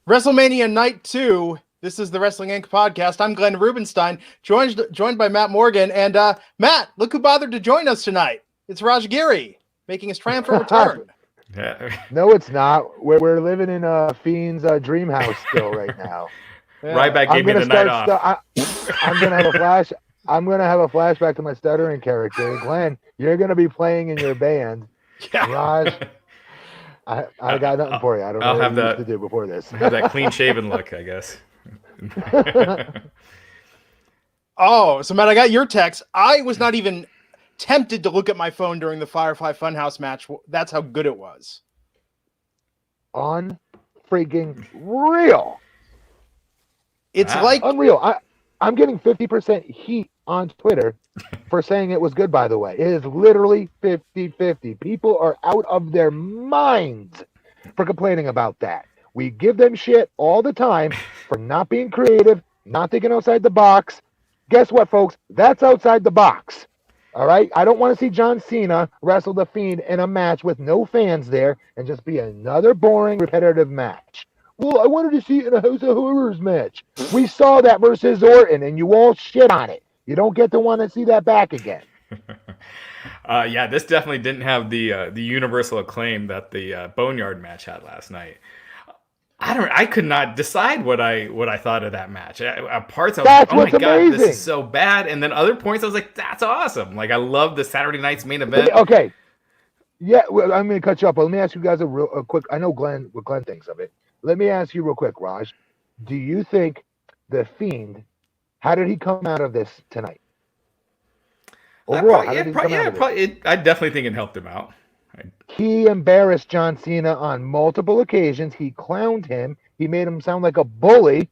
WrestleMania Night 2. This is the Wrestling Inc. podcast. I'm Glenn Rubenstein, joined by Matt Morgan. And Matt, look who bothered to join us tonight. It's Raj Giri, making his triumphant return. No, it's not. We're living in Fiend's dream house still right now. Yeah. Ryback gave me the night off. I'm gonna have a flashback to my stuttering character. Glenn, you're gonna be playing in your band. Yeah. Raj, I got nothing for you. I don't know what you used to do before this. Have that clean shaven look, I guess. Oh, so Matt, I got your text. I was not even tempted to look at my phone during the Firefly Funhouse match. That's how good it was. Unfreaking real. It's like unreal. I'm getting 50% heat on Twitter for saying it was good, by the way. It is literally 50-50. People are out of their minds for complaining about that. We give them shit all the time for not being creative, not thinking outside the box. Guess what, folks? That's outside the box. All right? I don't want to see John Cena wrestle the Fiend in a match with no fans there and just be another boring, repetitive match. Well, I wanted to see it in a House of Horrors match. We saw that versus Orton, and you all shit on it. You don't get to want to see that back again. Yeah, this definitely didn't have the universal acclaim that the Boneyard match had last night. I could not decide what I thought of that match. At parts I was like, oh my god, this is so bad, and then other points I was like, that's awesome. Like I love the Saturday night's main event. Okay, yeah, well, I'm going to cut you up, but let me ask you guys a quick. I know what Glenn thinks of it. Let me ask you real quick, Raj. Do you think the Fiend? How did he come out of this tonight? Overall, I definitely think it helped him out. He embarrassed John Cena on multiple occasions. He clowned him. He made him sound like a bully,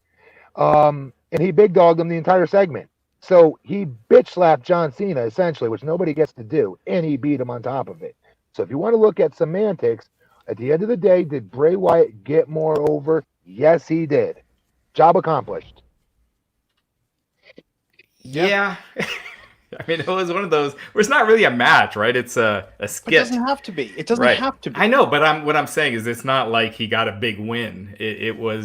and he big dogged him the entire segment. So he bitch slapped John Cena essentially, which nobody gets to do, and he beat him on top of it. So if you want to look at semantics, at the end of the day, did Bray Wyatt get more over? Yes, he did. Job accomplished. Yeah. I mean, it was one of those where it's not really a match, right? It's a skit. It doesn't have to be. It doesn't have to be. I know, but what I'm saying is it's not like he got a big win. It was,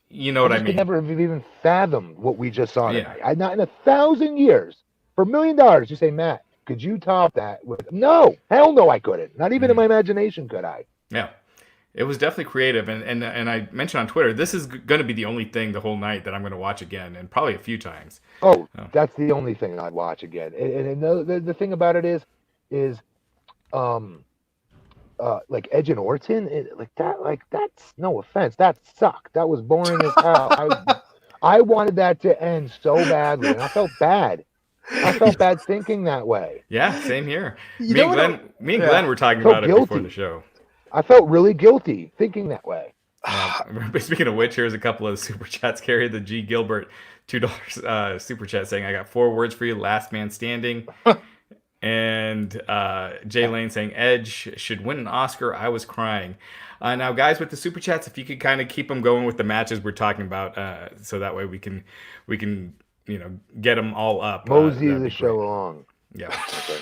you know what I mean? I could never have even fathomed what we just saw tonight. Not in 1,000 years. For $1 million, you say, Matt, could you top that? No, hell no, I couldn't. Not even in my imagination could I. Yeah, it was definitely creative, and I mentioned on Twitter, this is going to be the only thing the whole night that I'm going to watch again, and probably a few times. That's the only thing I'd watch again. And the thing about it is, like Edge and Orton, that's no offense, that sucked. That was boring as hell. I wanted that to end so badly, and I felt bad. I felt bad thinking that way. Yeah, same here. Me and Glenn were talking about it before the show. I felt really guilty thinking that way. Speaking of which, here's a couple of super chats. Carry the G. Gilbert $2 super chat saying, I got 4 words for you, last man standing. And Jay Lane saying, Edge should win an Oscar. I was crying. Now, guys, with the super chats, if you could kind of keep them going with the matches we're talking about, so that way we can get them all up. Mosey the show along. Yeah. Okay.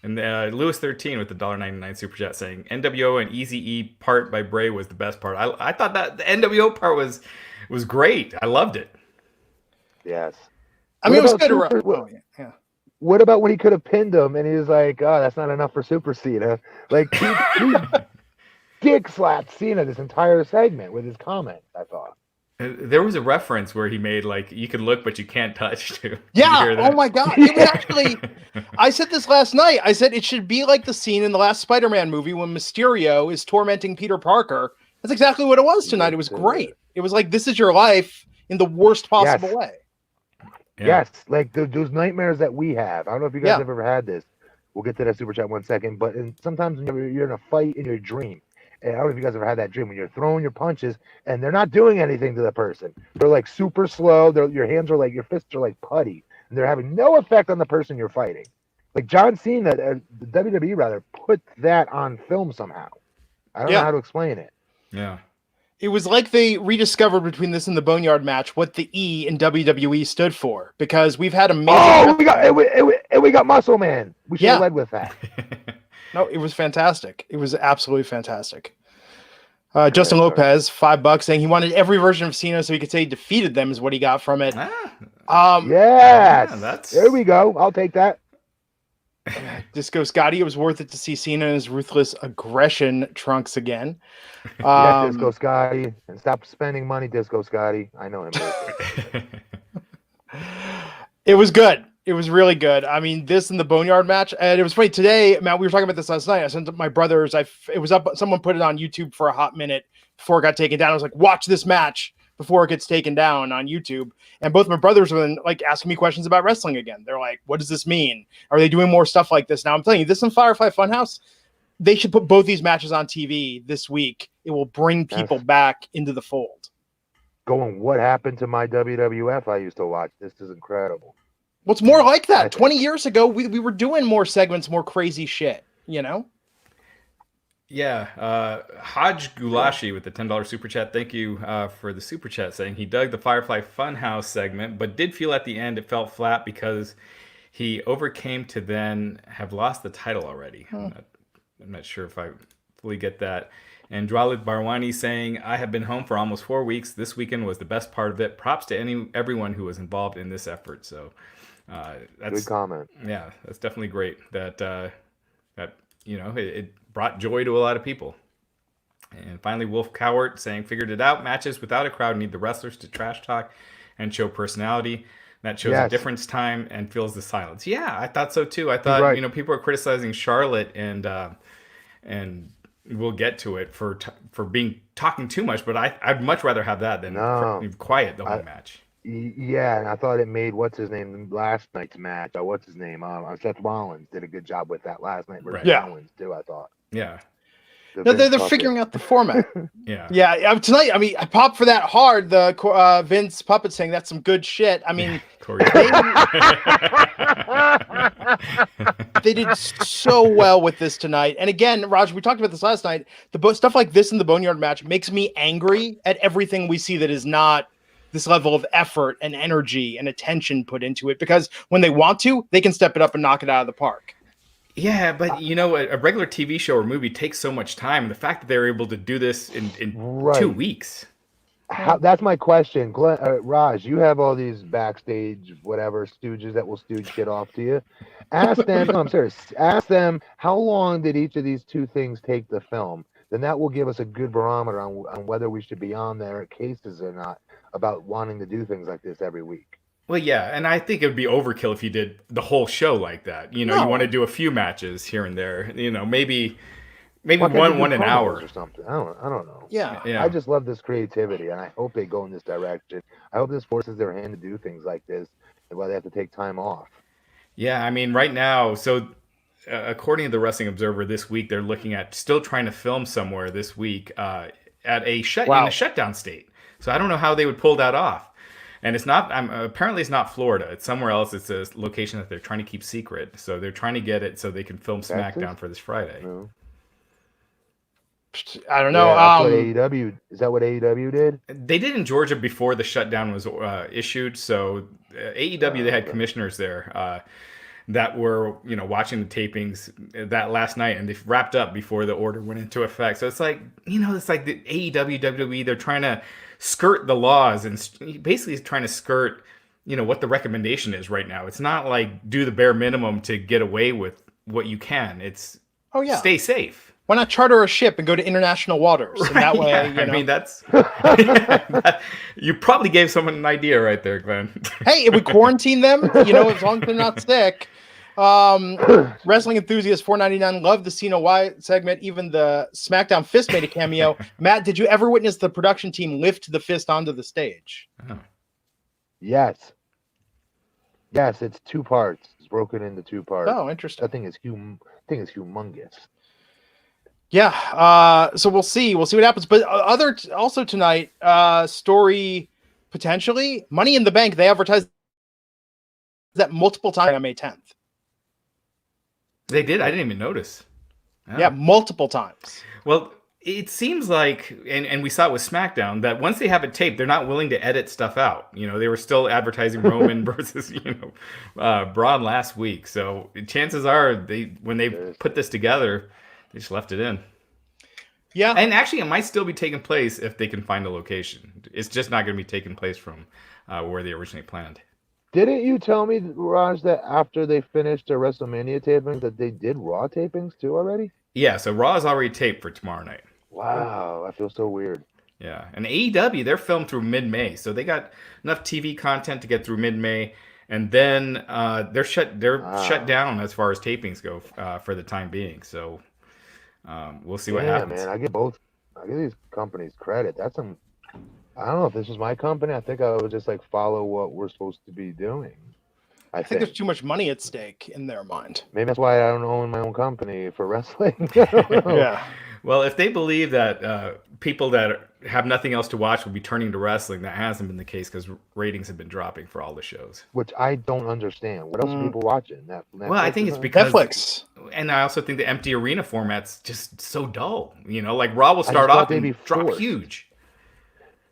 And Lewis 13 with the $1.99 super chat saying NWO and Eazy-E part by Bray was the best part. I thought that the NWO part was great. I loved it. Yes. I mean, it was good. Yeah. What about when he could have pinned him and he was like, oh, that's not enough for Super Cena. Like, he dick slapped Cena this entire segment with his comments, I thought. There was a reference where he made like you can look but you can't touch too. Yeah. Oh my god. It was actually. I said this last night. I said it should be like the scene in the last Spider-Man movie when Mysterio is tormenting Peter Parker. That's exactly what it was tonight. It was great. It was like this is your life in the worst possible way. Yeah. Yes, like those nightmares that we have. I don't know if you guys have ever had this. We'll get to that super chat in 1 second. But sometimes when you're in a fight in your dream. And I don't know if you guys ever had that dream when you're throwing your punches and they're not doing anything to the person. They're like super slow. Your hands are like, your fists are like putty. And they're having no effect on the person you're fighting. Like John Cena, the WWE rather, put that on film somehow. I don't know how to explain it. Yeah. It was like they rediscovered between this and the Boneyard match what the E in WWE stood for. Because we've had amazing... Oh, we got Muscle Man. We should have led with that. No, it was fantastic. It was absolutely fantastic. Justin Lopez, $5, saying he wanted every version of Cena so he could say he defeated them is what he got from it. Yes, yeah, there we go. I'll take that. Disco Scotty, it was worth it to see Cena in his ruthless aggression trunks again. Yeah, Disco Scotty, and stop spending money, Disco Scotty. I know him. It was good. It was really good. I mean, this and the Boneyard match, and it was funny today, Matt. We were talking about this last night. I sent it to my brothers. It was up. Someone put it on YouTube for a hot minute before it got taken down. I was like, watch this match before it gets taken down on YouTube. And both my brothers were like asking me questions about wrestling again. They're like, what does this mean? Are they doing more stuff like this now? I'm telling you, this and Firefly Funhouse, they should put both these matches on TV this week. It will bring people back into the fold. Going, what happened to my WWF I used to watch? This is incredible. Well, it's more like that. 20 years ago, we were doing more segments, more crazy shit, you know? Yeah. Haj Gulashi with the $10 super chat. Thank you for the super chat, saying he dug the Firefly Funhouse segment, but did feel at the end it felt flat because he overcame to then have lost the title already. I'm not sure if I fully get that. And Dwalit Barwani saying, I have been home for almost 4 weeks. This weekend was the best part of it. Props to everyone who was involved in this effort. So that's good comment. Yeah, that's definitely great. That it brought joy to a lot of people. And finally, Wolf Cowart saying, figured it out. Matches without a crowd need the wrestlers to trash talk and show personality. That shows a difference time and fills the silence. Yeah, I thought so too. I thought people are criticizing Charlotte and we'll get to it for talking too much, but I'd much rather have that than quiet the whole match. Yeah, and I thought it made what's his name last night's match. What's his name? Seth Rollins did a good job with that last night. Rollins too, I thought. Yeah. They're figuring out the format. Yeah. Tonight, I mean, I popped for that hard. The Vince puppet saying that's some good shit. I mean, they did so well with this tonight. And again, Raj, we talked about this last night. The stuff like this in the Boneyard match makes me angry at everything we see that is not this level of effort and energy and attention put into it. Because when they want to, they can step it up and knock it out of the park. Yeah, but a regular TV show or movie takes so much time. The fact that they're able to do this in 2 weeks. That's my question. Glenn, Raj, you have all these backstage, whatever, stooges that will stooge shit off to you. Ask them, no, I'm serious. Ask them, how long did each of these two things take to film? Then that will give us a good barometer on whether we should be on their cases or not about wanting to do things like this every week. Well, yeah, and I think it would be overkill if you did the whole show like that. You want to do a few matches here and there. Maybe one an hour or something. I don't know. Yeah. I just love this creativity, and I hope they go in this direction. I hope this forces their hand to do things like this, and why they have to take time off. Yeah, I mean, right now, so according to the Wrestling Observer, this week they're looking at still trying to film somewhere this week in a shutdown state. So I don't know how they would pull that off. And it's not. Apparently, it's not Florida. It's somewhere else. It's a location that they're trying to keep secret. So they're trying to get it so they can film SmackDown for this Friday. No. I don't know. That's what AEW is that what AEW did? They did in Georgia before the shutdown was issued. So AEW, they had commissioners there that were watching the tapings that last night, and they wrapped up before the order went into effect. So it's like it's like the AEW, WWE. They're trying to skirt the laws and basically trying to skirt what the recommendation is right now. It's not like do the bare minimum to get away with what you can. It's stay safe. Why not charter a ship and go to international waters? Right, and that way, I mean, that's you probably gave someone an idea right there, Glenn. Hey, if we quarantine them, as long as they're not sick. Wrestling enthusiast $4.99 loved the Cena Wyatt segment. Even the SmackDown Fist made a cameo. Matt, did you ever witness the production team lift the fist onto the stage? Oh. Yes, it's 2 parts. It's broken into 2 parts. Oh, interesting. That thing is humongous. Yeah. So we'll see what happens. But also tonight, story potentially Money in the Bank. They advertised that multiple times on May 10th. They did? I didn't even notice. Oh. Yeah, multiple times. Well, it seems like, and we saw it with SmackDown, that once they have it taped, they're not willing to edit stuff out. They were still advertising Roman versus, Braun last week. So chances are, when they put this together, they just left it in. Yeah. And actually, it might still be taking place if they can find a location. It's just not going to be taking place from where they originally planned. Didn't you tell me, Raj, that after they finished their WrestleMania tapings, that they did Raw tapings too already? Yeah, so Raw is already taped for tomorrow night. Wow, I feel so weird. Yeah, and AEW, they're filmed through mid-May, so they got enough TV content to get through mid-May, and then they're shut down as far as tapings go for the time being. So we'll see what happens. Man, I give these companies credit. I don't know if this was my company. I think I would just follow what we're supposed to be doing. I think there's too much money at stake in their mind. Maybe that's why I don't own my own company for wrestling. Yeah. Well, if they believe that people that have nothing else to watch will be turning to wrestling, that hasn't been the case because ratings have been dropping for all the shows. Which I don't understand. What else are people watching? Netflix, well, I think it's because Netflix. And I also think the empty arena format's just so dull. Raw will start off and drop huge.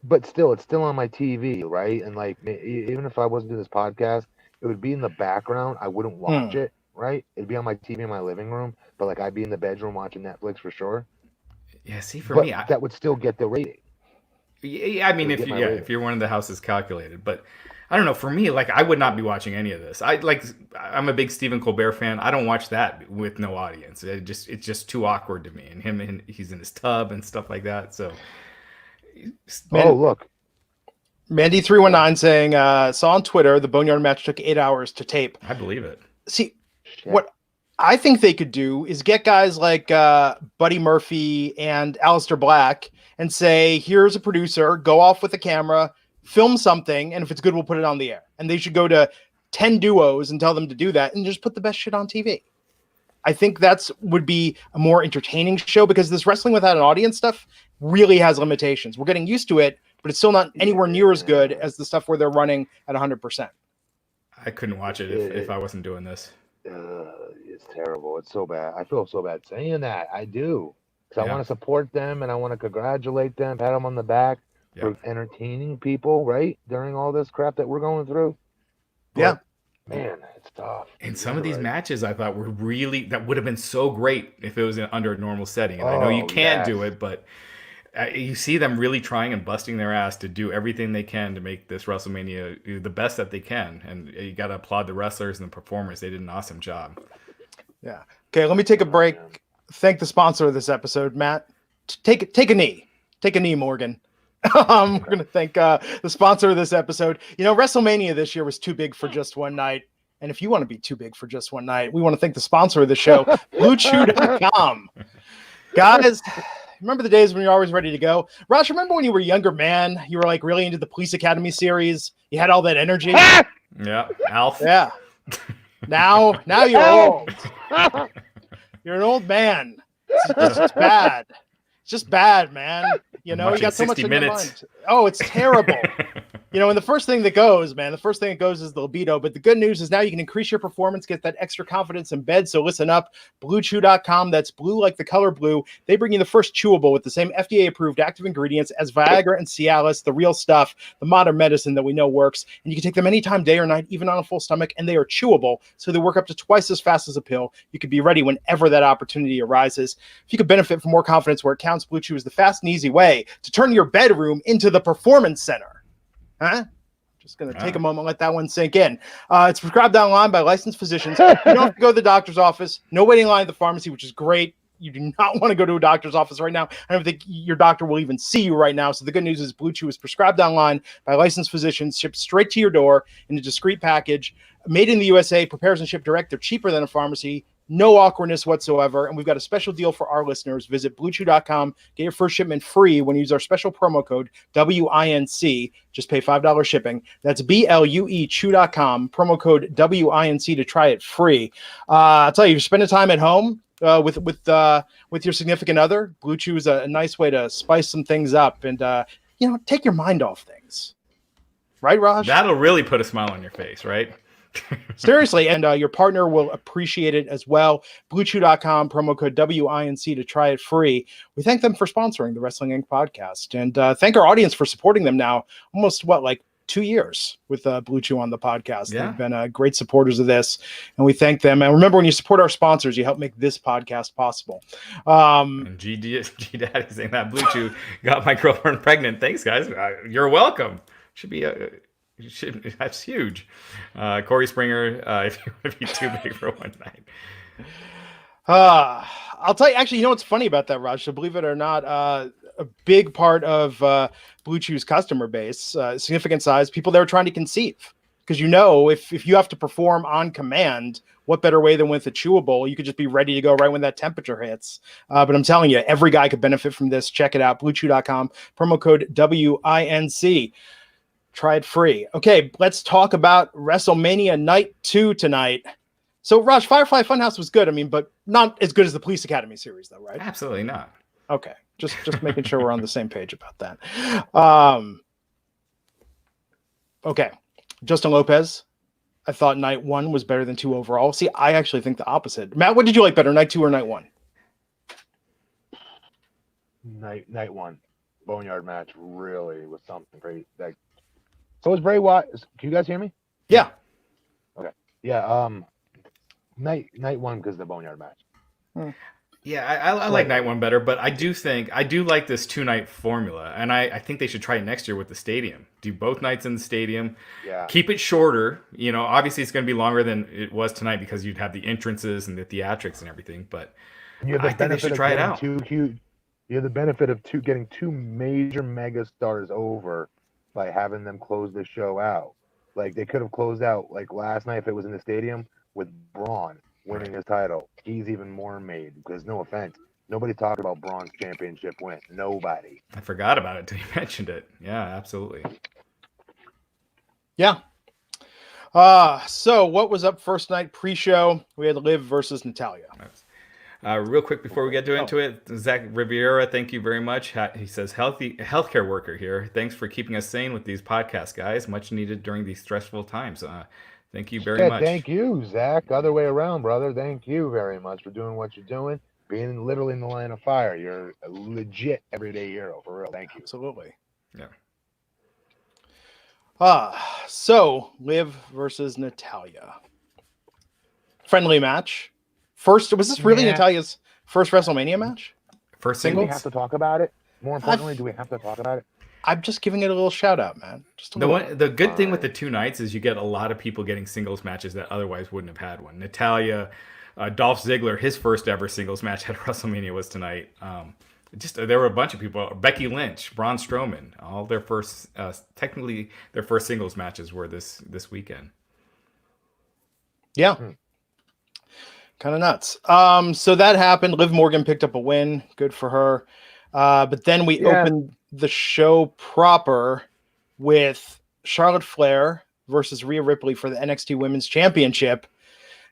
But still, it's still on my TV, right? And even if I wasn't doing this podcast, it would be in the background. I wouldn't watch it, right? It'd be on my TV in my living room, but I'd be in the bedroom watching Netflix for sure. Yeah, see, for me, that would still get the rating. Yeah, I mean, if you're one of the houses calculated, but I don't know. For me, I would not be watching any of this. I'm a big Stephen Colbert fan. I don't watch that with no audience. It's just too awkward to me. And he's in his tub and stuff like that. So. Look. Mandy319 saying, saw on Twitter, the Boneyard match took 8 hours to tape. I believe it. See, what I think they could do is get guys like Buddy Murphy and Alistair Black and say, here's a producer, go off with a camera, film something, and if it's good, we'll put it on the air. And they should go to 10 duos and tell them to do that and just put the best shit on TV. I think would be a more entertaining show because this wrestling without an audience stuff really has limitations. We're getting used to it, but it's still not anywhere near as good as the stuff where they're running at 100%. I couldn't watch it if I wasn't doing this. It's terrible. It's so bad. I feel so bad saying that. I do. Because I want to support them and I want to congratulate them, pat them on the back for entertaining people, right? During all this crap that we're going through. But, man, it's tough. And some of these matches I thought were that would have been so great if it was under a normal setting. And I know you can't do it, but you see them really trying and busting their ass to do everything they can to make this WrestleMania the best that they can. And you got to applaud the wrestlers and the performers. They did an awesome job. Yeah. Okay, let me take a break. Thank the sponsor of this episode, Matt. Take a knee. Take a knee, Morgan. We're going to thank the sponsor of this episode. WrestleMania this year was too big for just one night. And if you want to be too big for just one night, we want to thank the sponsor of the show, BlueChew.com. Guys, remember the days when you're always ready to go? Raj, remember when you were a younger man? You were really into the Police Academy series. You had all that energy. Yeah, Alf. Yeah. Now you're old. You're an old man. It's just bad. It's just bad, man. You got so much in your mind. Oh, it's terrible. And the first thing that goes, is the libido. But the good news is now you can increase your performance, get that extra confidence in bed. So listen up, BlueChew.com. That's blue like the color blue. They bring you the first chewable with the same FDA-approved active ingredients as Viagra and Cialis, the real stuff, the modern medicine that we know works. And you can take them anytime, day or night, even on a full stomach. And they are chewable, so they work up to twice as fast as a pill. You could be ready whenever that opportunity arises. If you could benefit from more confidence where it counts, Blue Chew is the fast and easy way to turn your bedroom into the performance center. Huh? Just going to take a moment, let that one sink in. It's prescribed online by licensed physicians. You don't have to go to the doctor's office. No waiting line at the pharmacy, which is great. You do not want to go to a doctor's office right now. I don't think your doctor will even see you right now. So the good news is Blue Chew is prescribed online by licensed physicians, shipped straight to your door in a discreet package, made in the USA, prepares and shipped direct. They're cheaper than a pharmacy. No awkwardness whatsoever. And we've got a special deal for our listeners. Visit BlueChew.com. Get your first shipment free when you use our special promo code WINC. Just pay $5 shipping. That's BLUEChew.com. Promo code WINC to try it free. I'll tell you, if you're spending time at home with your significant other, Blue Chew is a nice way to spice some things up and take your mind off things. Right, Raj? That'll really put a smile on your face, right? Seriously, and your partner will appreciate it as well. BlueChew.com, promo code WINC to try it free. We thank them for sponsoring the Wrestling Inc. podcast, and thank our audience for supporting them now. Almost, 2 years with Blue Chew on the podcast. Yeah. They've been great supporters of this, and we thank them. And remember, when you support our sponsors, you help make this podcast possible. And G Daddy saying that Blue Chew got my girlfriend pregnant. Thanks, guys. You're welcome. That's huge. Corey Springer, if you want to be too big for one night. I'll tell you, actually, you know what's funny about that, Raj? So believe it or not, a big part of Blue Chew's customer base, significant size, people that are trying to conceive. Because if you have to perform on command, what better way than with a chewable? You could just be ready to go right when that temperature hits. But I'm telling you, every guy could benefit from this. Check it out, bluechew.com, promo code WINC. Try it free. Okay, let's talk about WrestleMania Night 2 tonight. So, Raj, Firefly Funhouse was good. I mean, but not as good as the Police Academy series, though, right? Absolutely not. Okay, just making sure we're on the same page about that. Okay, Justin Lopez. I thought Night 1 was better than 2 overall. See, I actually think the opposite. Matt, what did you like better, Night 2 or Night 1? Night 1. Boneyard match really was something great. So was Bray Wyatt. Can you guys hear me? Yeah. Okay. Yeah. Night 1 because of the Boneyard match. Yeah, I like Night 1 better, but I do like this 2-night formula, and I think they should try it next year with the stadium. Do both nights in the stadium. Yeah. Keep it shorter. Obviously it's going to be longer than it was tonight because you'd have the entrances and the theatrics and everything. But I think they should try it out. You have the benefit of getting 2 major mega stars over by having them close the show out. Like they could have closed out like last night if it was in the stadium with Braun winning his title. He's even more made because, no offense, nobody talked about Braun's championship win. Nobody. I forgot about it until you mentioned it. Yeah, absolutely. Yeah. So what was up first night pre-show? We had Liv versus Natalya. Real quick before we get into it, Zach Riviera, thank you very much. He says, healthcare worker here. Thanks for keeping us sane with these podcasts, guys. Much needed during these stressful times. Thank you very much. Thank you, Zach. Other way around, brother. Thank you very much for doing what you're doing. Being literally in the line of fire. You're a legit everyday hero, for real. Thank you. Absolutely. Yeah. So Liv versus Natalya. Friendly match. Was this really Natalya's first WrestleMania match? First Do singles? we have to talk about it? More importantly, do we have to talk about it? I'm just giving it a little shout out, man. The good thing with the 2 nights is you get a lot of people getting singles matches that otherwise wouldn't have had one. Natalya, Dolph Ziggler, his first ever singles match at WrestleMania was tonight. There were a bunch of people. Becky Lynch, Braun Strowman, all their first, technically their first singles matches were this weekend. Yeah. Kind of nuts. So that happened. Liv Morgan picked up a win. Good for her. But then we opened the show proper with Charlotte Flair versus Rhea Ripley for the NXT Women's Championship.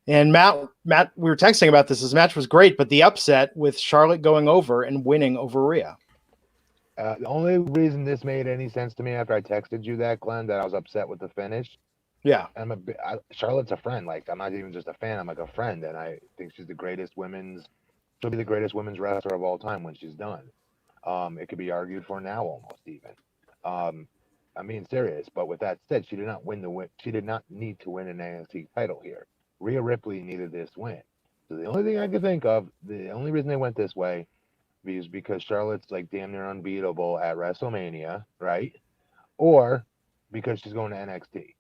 And Matt, we were texting about this. This match was great, but the upset with Charlotte going over and winning over Rhea. The only reason this made any sense to me after I texted you that, Glenn, that I was upset with the finish. Yeah. Charlotte's a friend. Like, I'm not even just a fan. I'm like a friend. And I think she'll be the greatest women's wrestler of all time when she's done. It could be argued for now almost even. I'm being serious. But with that said, she did not need to win an NXT title here. Rhea Ripley needed this win. So the only thing I could think of, the only reason they went this way is because Charlotte's like damn near unbeatable at WrestleMania, right? Or because she's going to NXT.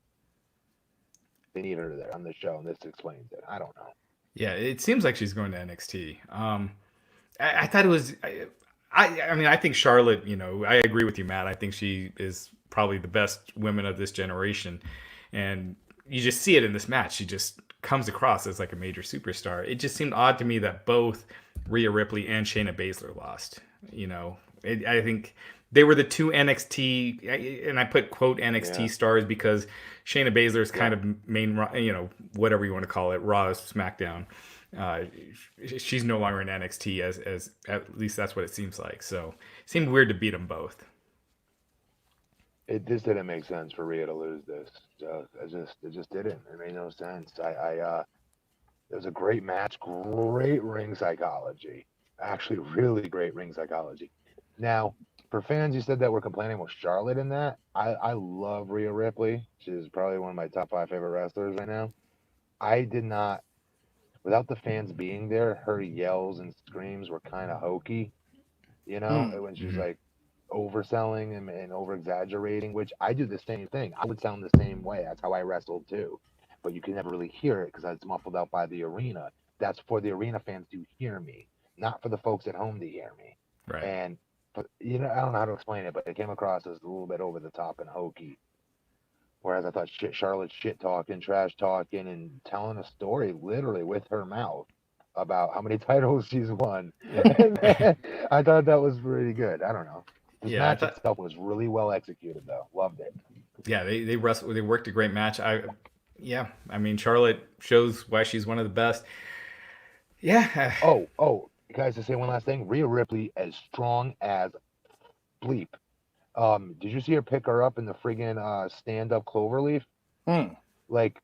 They need her there on the show, and this explains it. I don't know. Yeah, it seems like she's going to NXT. I thought it was. I mean, I think Charlotte. I agree with you, Matt. I think she is probably the best woman of this generation, and you just see it in this match. She just comes across as like a major superstar. It just seemed odd to me that both Rhea Ripley and Shayna Baszler lost. I think they were the 2 NXT, and I put quote NXT stars because Shayna Baszler is kind of main, whatever you want to call it, Raw, SmackDown. She's no longer in NXT as at least that's what it seems like. So it seemed weird to beat them both. It just didn't make sense for Rhea to lose this. It just didn't. It made no sense. It was a great match, great ring psychology. Actually, really great ring psychology. Now, For fans, you said that were complaining with Charlotte in that. I love Rhea Ripley. She's probably one of my top 5 favorite wrestlers right now. I did not, without the fans being there, her yells and screams were kind of hokey, when she's Mhm. like overselling and over exaggerating, which I do the same thing. I would sound the same way. That's how I wrestled too. But you can never really hear it because it's muffled out by the arena. That's for the arena fans to hear me, not for the folks at home to hear me. Right. And but I don't know how to explain it, but it came across as a little bit over the top and hokey. Whereas I thought Charlotte shit talking, trash talking, and telling a story literally with her mouth about how many titles she's won. And I thought that was pretty good. I don't know. This Yeah, I match thought, itself was really well executed, though. Loved it. yeah, they wrestled. They worked a great match. I mean, Charlotte shows why she's one of the best. Yeah. Oh, guys, to say one last thing, Rhea Ripley as strong as bleep. Did you see her pick her up in the friggin' stand-up cloverleaf? Hmm. Like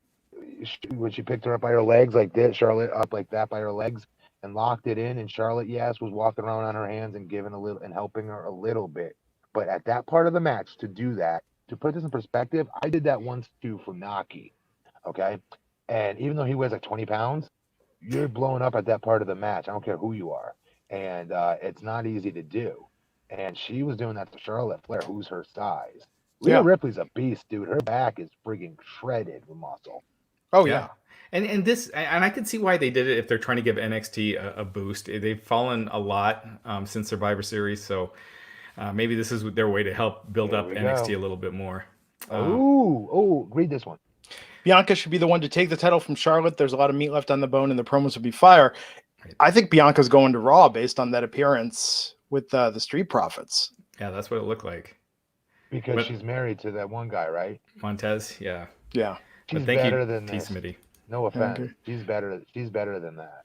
when she picked her up by her legs, like this, Charlotte up like that by her legs and locked it in, and Charlotte, yes, was walking around on her hands and giving a little and helping her a little bit. But at that part of the match, to do that, to put this in perspective, I did that once too for Naki. Okay, and even though he weighs like 20 pounds, you're blowing up at that part of the match. I don't care who you are, and it's not easy to do. And she was doing that to Charlotte Flair, who's her size. Rhea Yeah. Ripley's a beast, dude. Her back is friggin' shredded with muscle. Oh yeah. And this, and I can see why they did it if they're trying to give NXT a boost. They've fallen a lot since Survivor Series, so maybe this is their way to help build There up we NXT go. a little bit more. Read this one. Bianca should be the one to take the title from Charlotte. There's a lot of meat left on the bone, and the promos would be fire. Right. I think Bianca's going to Raw based on that appearance with the Street Profits. Yeah, that's what it looked like. Because But- she's married to that one guy, right? Montez, yeah. Yeah. She's But thank better you, than T. this. Smitty. No offense. Okay. She's better. She's better than that.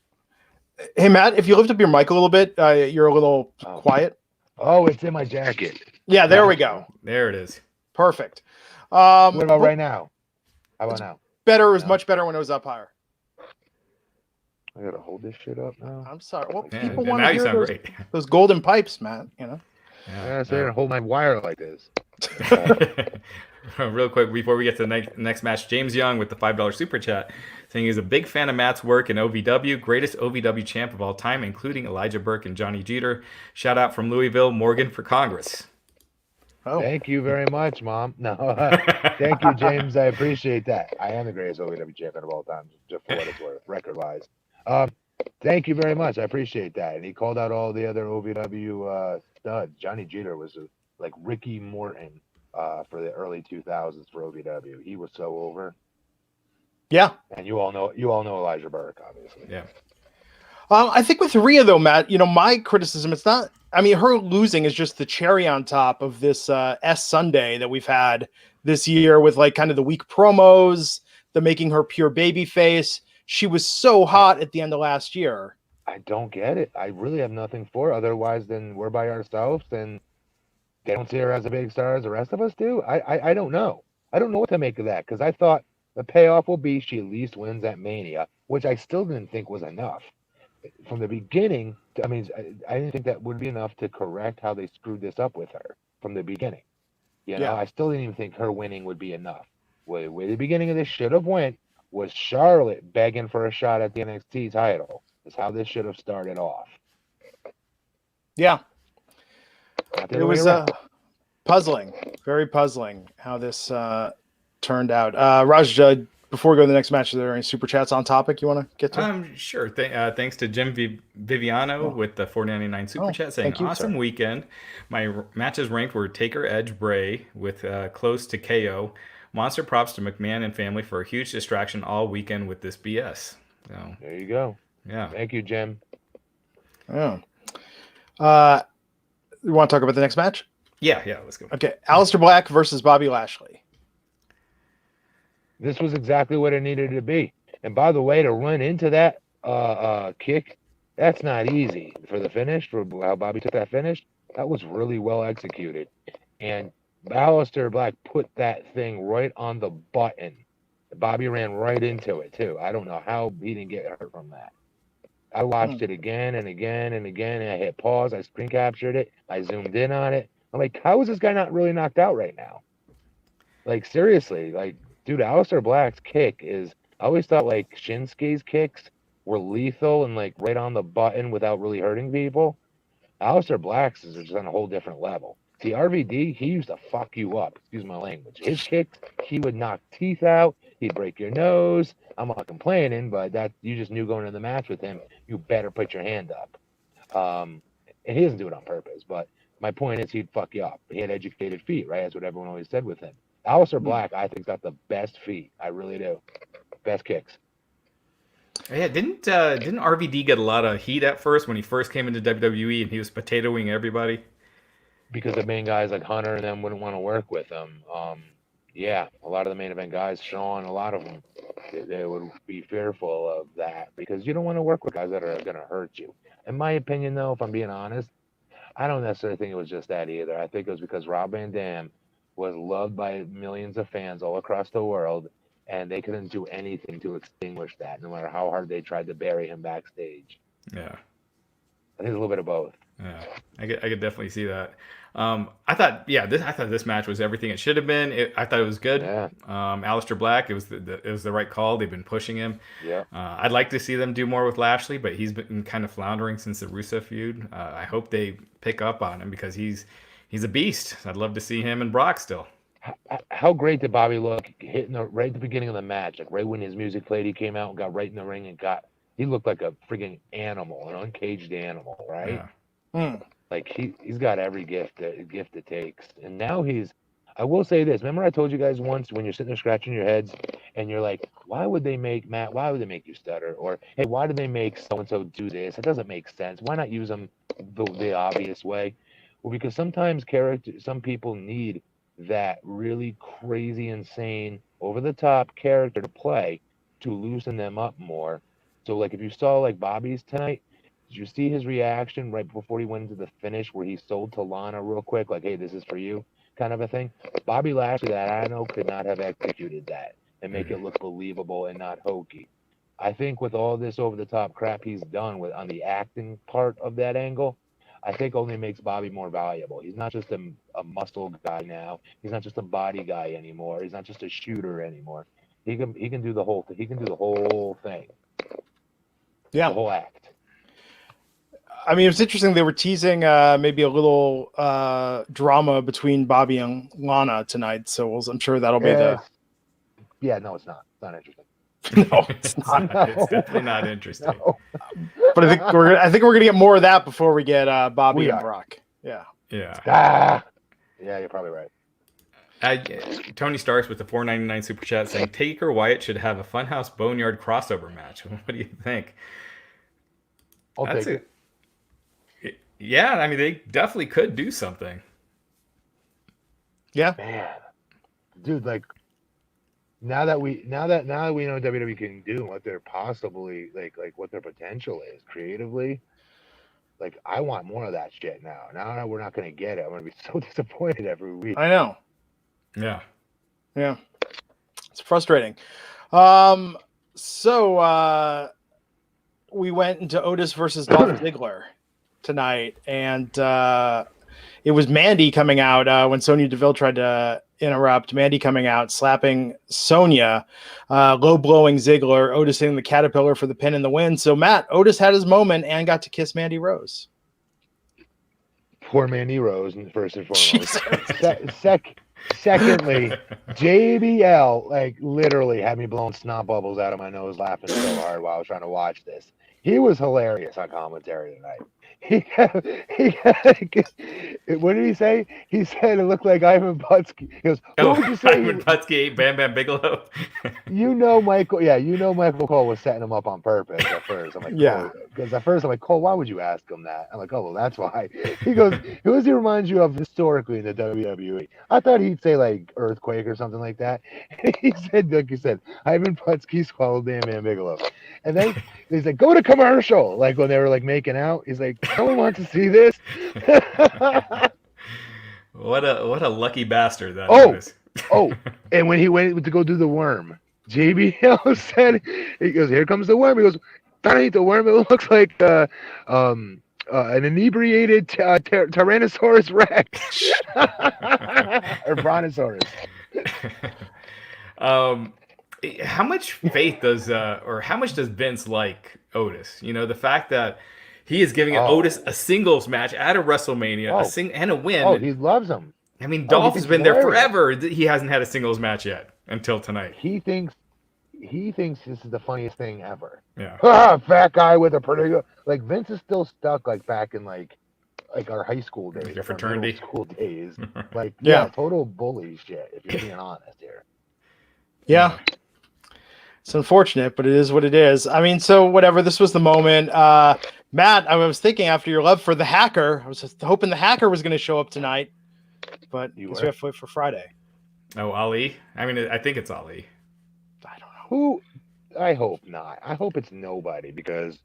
Hey Matt, if you lift up your mic a little bit, you're a little quiet. Oh, it's in my jacket. Yeah, there we go. There it is. Perfect. What about right now? How about now? Better. It was No. much better when it was up higher. I gotta hold this shit up now. I'm sorry. Well, Yeah, people and want now to you hear sound those, great. those golden pipes, Matt. Yeah, I sit here and hold my wire like this. Real quick before we get to the next match, James Young with the $5 super chat saying he's a big fan of Matt's work in OVW, greatest OVW champ of all time, including Elijah Burke and Johnny Jeter. Shout out from Louisville, Morgan for Congress. Oh, Thank you very much, Mom. No, thank you, James. I appreciate that. I am the greatest OVW champion of all time, just for what it's worth, record-wise. Thank you very much. I appreciate that. And he called out all the other OVW studs. Johnny Jeter was like Ricky Morton for the early 2000s for OVW. He was so over. yeah. And you all know Elijah Burke, obviously. Yeah. I think with Rhea, though, Matt, my criticism, it's not, her losing is just the cherry on top of this S Sunday that we've had this year with like kind of the weak promos, the making her pure baby face. She was so hot at the end of last year. I don't get it. I really have nothing for her otherwise than we're by ourselves and they don't see her as a big star as the rest of us do. I don't know. I don't know what to make of that because I thought the payoff will be she at least wins at Mania, which I still didn't think was enough. From the beginning, I didn't think that would be enough to correct how they screwed this up with her from the beginning. Yeah. I still didn't even think her winning would be enough. Where the beginning of this should have went was Charlotte begging for a shot at the NXT title. Is how this should have started off. Yeah. Not the It other way was around. puzzling, very puzzling how this turned out. Raj, before we go to the next match, are there any super chats on topic you want to get to? Sure. Thanks to Jim Viviano with the $4.99 super chat saying, thank you, awesome sir. weekend. My matches ranked were Taker, Edge, Bray with close to KO. Monster props to McMahon and family for a huge distraction all weekend with this BS. So, There you go. yeah. Thank you, Jim. Yeah. You want to talk about the next match? Yeah, let's go. Okay. Alistair Black versus Bobby Lashley. This was exactly what it needed to be. And by the way, to run into that kick, that's not easy for the finish, for how Bobby took that finish. That was really well executed. And Alistair Black put that thing right on the button. Bobby ran right into it, too. I don't know how he didn't get hurt from that. I watched it again and again and again, and I hit pause. I screen captured it. I zoomed in on it. I'm like, how is this guy not really knocked out right now? Like, seriously, like, dude, Alistair Black's kick is, I always thought, like, Shinsuke's kicks were lethal and, like, right on the button without really hurting people. Alistair Black's is just on a whole different level. See, RVD, he used to fuck you up. Excuse my language. His kicks, he would knock teeth out. He'd break your nose. I'm not complaining, but that you just knew going into the match with him, you better put your hand up. And he doesn't do it on purpose, but my point is he'd fuck you up. He had educated feet, right? That's what everyone always said with him. Alistair Black, I think, got the best feet. I really do. Best kicks. Yeah, didn't RVD get a lot of heat at first when he first came into WWE and he was potatoing everybody? Because the main guys like Hunter and them wouldn't want to work with him. Yeah, a lot of the main event guys, Sean, a lot of them, they would be fearful of that because you don't want to work with guys that are going to hurt you. In my opinion, though, if I'm being honest, I don't necessarily think it was just that either. I think it was because Rob Van Dam was loved by millions of fans all across the world, and they couldn't do anything to extinguish that, no matter how hard they tried to bury him backstage. Yeah. I think it's a little bit of both. Yeah, I could definitely see that. I thought this match was everything it should have been. I thought it was good. Yeah. Alistair Black, it was the right call. They've been pushing him. Yeah. I'd like to see them do more with Lashley, but he's been kind of floundering since the Rusev feud. I hope they pick up on him because he's a beast. I'd love to see him and Brock still. How great did Bobby look hitting right at the beginning of the match? Like right when his music played, he came out and got right in the ring and he looked like a freaking animal, an uncaged animal, right? Yeah. Like he's got every gift it takes. And now I will say this. Remember I told you guys once when you're sitting there scratching your heads and you're like, why would they make you stutter? Or, hey, why did they make so-and-so do this? It doesn't make sense. Why not use them the obvious way? Well, because sometimes some people need that really crazy, insane, over-the-top character to play to loosen them up more. So, like, if you saw, like, Bobby's tonight, did you see his reaction right before he went into the finish where he sold to Lana real quick, like, hey, this is for you, kind of a thing? Bobby Lashley, that I know, could not have executed that and make it look believable and not hokey. I think with all this over-the-top crap he's done on the acting part of that angle, I think only makes Bobby more valuable. He's not just a muscle guy now. He's not just a body guy anymore. He's not just a shooter anymore. He can do the whole thing. He can do the whole thing. Yeah. The whole act. I mean, it was interesting. They were teasing maybe a little drama between Bobby and Lana tonight. So I'm sure that'll be Yeah, no, it's not. It's not interesting. No, it's not. No. It's definitely not interesting. No. But I think we're gonna get more of that before we get Bobby and Brock. Yeah. Yeah. Yeah, you're probably right. Tony Starks with the $4.99 super chat saying Taker Wyatt should have a Funhouse Boneyard crossover match. What do you think? I'll take it. Yeah, I mean they definitely could do something. Yeah. Man, dude, like now that we know WWE can do what they're possibly like what their potential is creatively, like I want more of that shit now. Now that we're not gonna get it, I'm gonna be so disappointed every week. I know. Yeah. It's frustrating. So we went into Otis versus Dolph Ziggler tonight, and it was Mandy coming out when Sonya Deville tried to interrupt. Mandy coming out, slapping Sonya, low blowing Ziggler. Otis hitting the Caterpillar for the pin and the win. So Matt, Otis had his moment and got to kiss Mandy Rose. Poor Mandy Rose, first and foremost. Secondly, JBL like literally had me blowing snot bubbles out of my nose laughing so hard while I was trying to watch this. He was hilarious on commentary tonight. What did he say? He said it looked like Ivan Putski. He goes, what would you say? Ivan Putski ate Bam Bam Bigelow. Michael Cole was setting him up on purpose at first. I'm like, yeah. Because at first I'm like, Cole, why would you ask him that? I'm like, oh, well, that's why. He goes, who does he remind you of historically in the WWE? I thought he'd say like Earthquake or something like that. He said, like you said, Ivan Putski swallowed Bam Bam Bigelow. And then he's like, go to commercial. Like when they were like making out, he's like, no one wants to see this. What a lucky bastard that is. And when he went to go do the worm, JBL said, he goes, here comes the worm. He goes, I don't eat the worm. It looks like An inebriated Tyrannosaurus Rex or Brontosaurus. How much faith does or how much does Vince like Otis? You know, the fact that he is giving Otis a singles match at a WrestleMania, and a win. Oh, he loves him. I mean, Dolph's been there forever. He hasn't had a singles match yet until tonight. He thinks this is the funniest thing ever. Yeah. Fat guy with a pretty good. Like Vince is still stuck like back in like our high school days, your fraternity school days. Like total bully shit. If you're being honest here. Yeah. It's unfortunate, but it is what it is. I mean, so whatever. This was the moment. Matt, I was thinking after your love for the Hacker, I was just hoping the Hacker was going to show up tonight, but we have to wait for Friday. Oh, Ali? I mean, I think it's Ali. I don't know. Who? I hope not. I hope it's nobody, because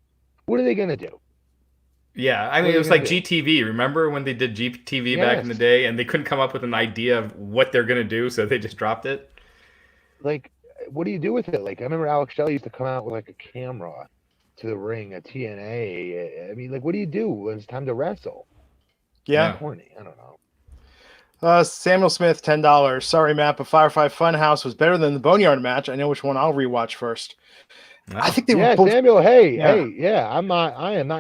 what are they going to do? Yeah, I mean, it was like GTV. Remember when they did GTV back in the day, and they couldn't come up with an idea of what they're going to do, so they just dropped it? Like, what do you do with it? Like, I remember Alex Shelley used to come out with like a camera to the ring, a TNA. I mean, like, what do you do when it's time to wrestle? Yeah. Corny. I don't know. Samuel Smith, $10. Sorry, Matt, but Firefly Funhouse was better than the Boneyard match. I know which one I'll rewatch first. Wow. I think they were both... Samuel. Hey, I am not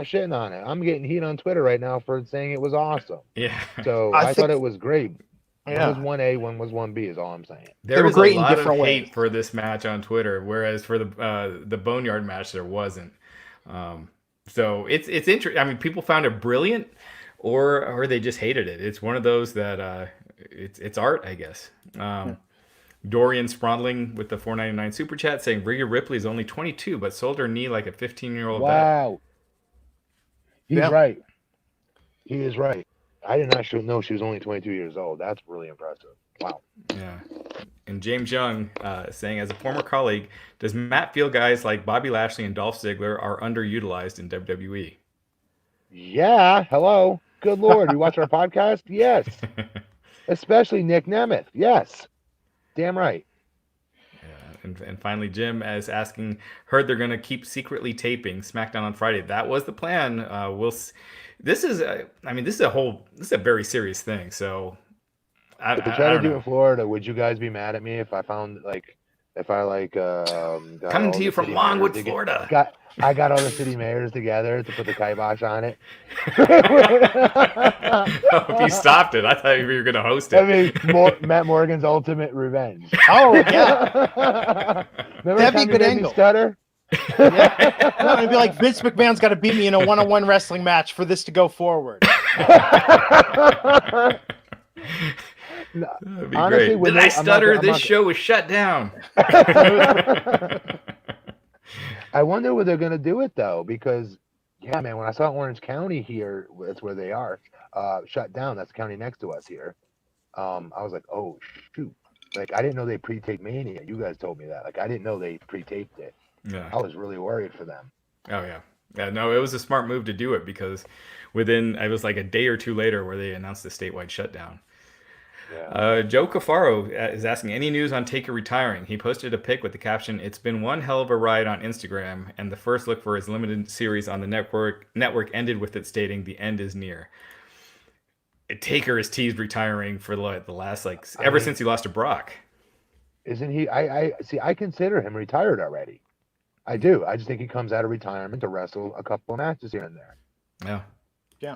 shitting on it. I'm getting heat on Twitter right now for saying it was awesome. Yeah. So I thought it was great. Yeah. One was 1A, one was 1B is all I'm saying. There was a lot of hate for this match on Twitter, whereas for the Boneyard match there wasn't. So it's interesting. I mean, people found it brilliant, or they just hated it. It's one of those that it's art, I guess. Dorian Sprondling with the $4.99 super chat saying Rhea Ripley is only 22, but sold her knee like a 15-year-old. Wow. He's right. He is right. I did not know she was only 22 years old. That's really impressive. Wow. Yeah. And James Young saying, as a former colleague, does Matt feel guys like Bobby Lashley and Dolph Ziggler are underutilized in WWE? Yeah. Hello. Good Lord. You watch our podcast? Yes. Especially Nick Nemeth. Yes. Damn right. Yeah. And finally, Jim is asking, heard they're going to keep secretly taping SmackDown on Friday. That was the plan. This is a very serious thing. So if they try to do it in Florida, would you guys be mad at me if I found coming to you from Longwood, Florida? I got all the city mayors together to put the kibosh on it. If you stopped it, I thought you were going to host it. I mean, Matt Morgan's ultimate revenge. Oh yeah, remember that'd be a good angle. Stutter? Yeah. It'd be like Vince McMahon's got to beat me in a one-on-one wrestling match for this to go forward. Honestly, did I stutter? This show was shut down. I wonder where they're going to do it, though, because, yeah, man, when I saw Orange County here, that's where they are, shut down. That's the county next to us here. I was like, oh, shoot. Like, I didn't know they pre-taped Mania. You guys told me that. Like, I didn't know they pre-taped it. Yeah. I was really worried for them. Oh, yeah. Yeah, no, it was a smart move to do it because it was like a day or two later where they announced the statewide shutdown. Yeah. Joe Cafaro is asking, any news on Taker retiring? He posted a pic with the caption, "It's been one hell of a ride" on Instagram, and the first look for his limited series on the network ended with it stating, "The end is near." Taker has teased retiring for the last since he lost to Brock. Isn't he? I consider him retired already. I do. I just think he comes out of retirement to wrestle a couple of matches here and there. Yeah. Yeah.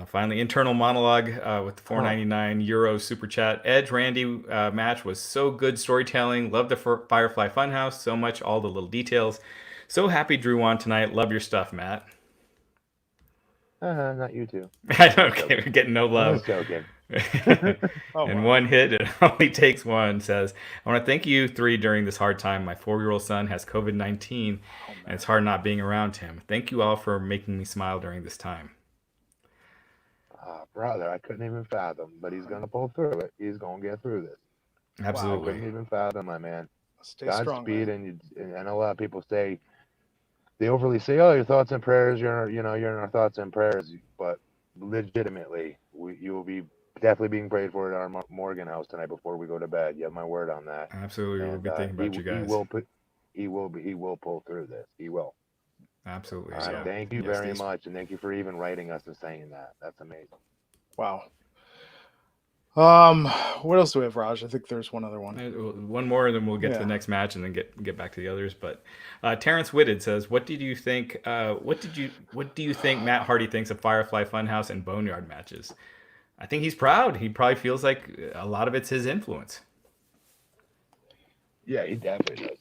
Finally, internal monologue with the €4.99 super chat. Edge Randy match was so good storytelling. Love the Firefly Funhouse so much. All the little details. So happy Drew won tonight. Love your stuff, Matt. Not you two. I don't care. We're getting no love. I was joking. One hit, it only takes one, says, I want to thank you three during this hard time. My 4-year-old son has COVID-19, and it's hard not being around him. Thank you all for making me smile during this time. Brother, I couldn't even fathom, but he's going to pull through it. He's going to get through this. Absolutely. Wow, couldn't even fathom, my man. Stay strong, Godspeed, and I know a lot of people say, they overly say, "Oh, your thoughts and prayers." You're in our thoughts and prayers, but legitimately, you will be definitely being prayed for at our Morgan house tonight before we go to bed. You have my word on that. Absolutely, we'll be thinking about you guys. He will pull through this. He will. Absolutely. Thank you very much, and thank you for even writing us and saying that. That's amazing. Wow. What else do we have, Raj? I think there's one other one. One more, and then we'll get to the next match, and then get back to the others. But Terrence Whitted says, "What did you think? What do you think Matt Hardy thinks of Firefly Funhouse and Boneyard matches?" I think he's proud. He probably feels like a lot of it's his influence. Yeah, he definitely does.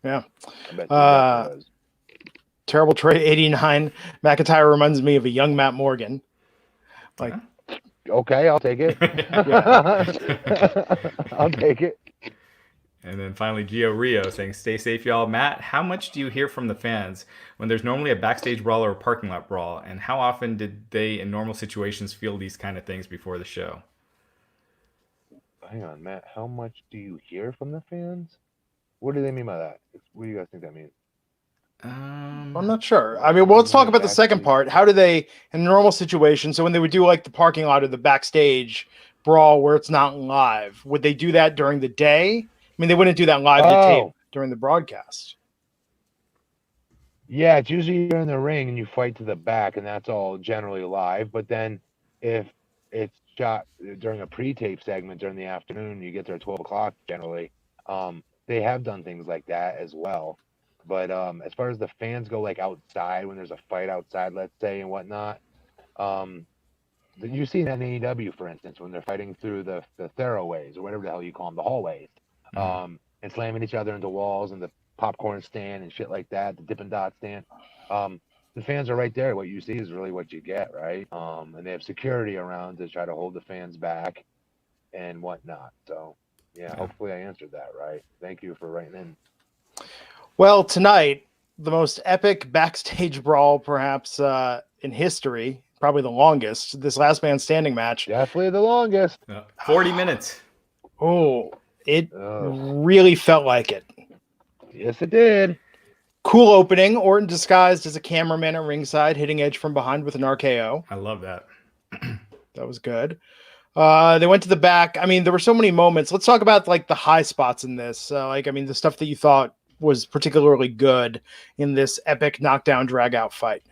Yeah. I bet he definitely does. Terrible Trey 89. McIntyre reminds me of a young Matt Morgan. Like. Okay, I'll take it. I'll take it. And then finally, Gio Rio saying, "Stay safe, y'all." Matt, how much do you hear from the fans when there's normally a backstage brawl or a parking lot brawl? And how often did they, in normal situations, feel these kind of things before the show? Hang on, Matt. How much do you hear from the fans? What do they mean by that? What do you guys think that means? I'm not sure. I mean, well, let's talk about the second part. How do they, in a normal situation, so when they would do like the parking lot or the backstage brawl where it's not live, would they do that during the day? I mean, they wouldn't do that live to tape during the broadcast. Yeah, it's usually you're in the ring and you fight to the back, and that's all generally live. But then if it's shot during a pre-tape segment during the afternoon, you get there at 12 o'clock generally. They have done things like that as well. But as far as the fans go, like outside, when there's a fight outside, let's say, and whatnot, you see that in AEW, for instance, when they're fighting through the throwaways or whatever the hell you call them, the hallways, and slamming each other into walls and the popcorn stand and shit like that, the Dippin' Dot stand. The fans are right there. What you see is really what you get, right? And they have security around to try to hold the fans back and whatnot. So, yeah, hopefully I answered that right. Thank you for writing in. Well, tonight, the most epic backstage brawl, perhaps in history, probably the longest, this last man standing match. Definitely the longest. 40 minutes. Oh, it really felt like it. Yes, it did. Cool opening. Orton disguised as a cameraman at ringside, hitting Edge from behind with an RKO. I love that. That was good. They went to the back. I mean, there were so many moments. Let's talk about like the high spots in this. The stuff that you thought was particularly good in this epic knockdown drag out fight.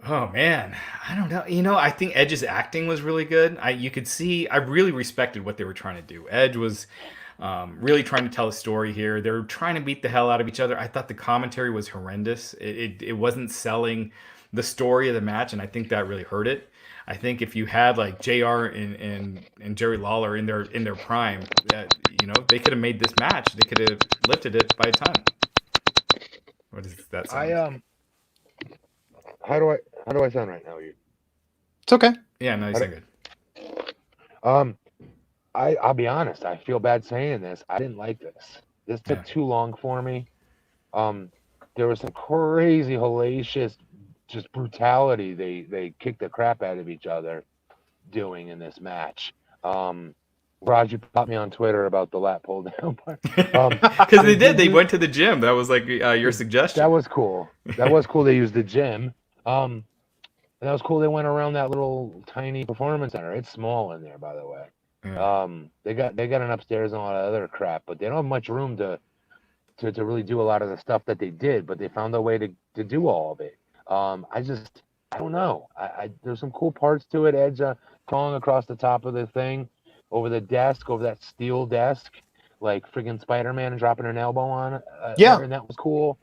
Oh man, I don't know. You know, I think Edge's acting was really good. You could see, I really respected what they were trying to do. Edge was really trying to tell a story here. They were trying to beat the hell out of each other. I thought the commentary was horrendous. It wasn't selling the story of the match, and I think that really hurt it. I think if you had like JR and Jerry Lawler in their prime, they could have made this match. They could have lifted it by a ton. What is that sound? How do I sound right now? It's okay. Yeah, no, you sound good. I'll be honest. I feel bad saying this. I didn't like this. This took too long for me. There was some crazy, hellacious, just brutality they kicked the crap out of each other doing in this match. Raj, you popped me on Twitter about the lat pull down part. Because they did. They went to the gym. That was like your suggestion. That was cool. That was cool. They used the gym. And that was cool. They went around that little tiny performance center. It's small in there, by the way. Yeah. They got an upstairs and a lot of other crap, but they don't have much room to really do a lot of the stuff that they did. But they found a way to do all of it. I don't know. There's some cool parts to it. Edge crawling across the top of the thing, over the desk, over that steel desk, like friggin' Spider-Man dropping an elbow on it. And that was cool.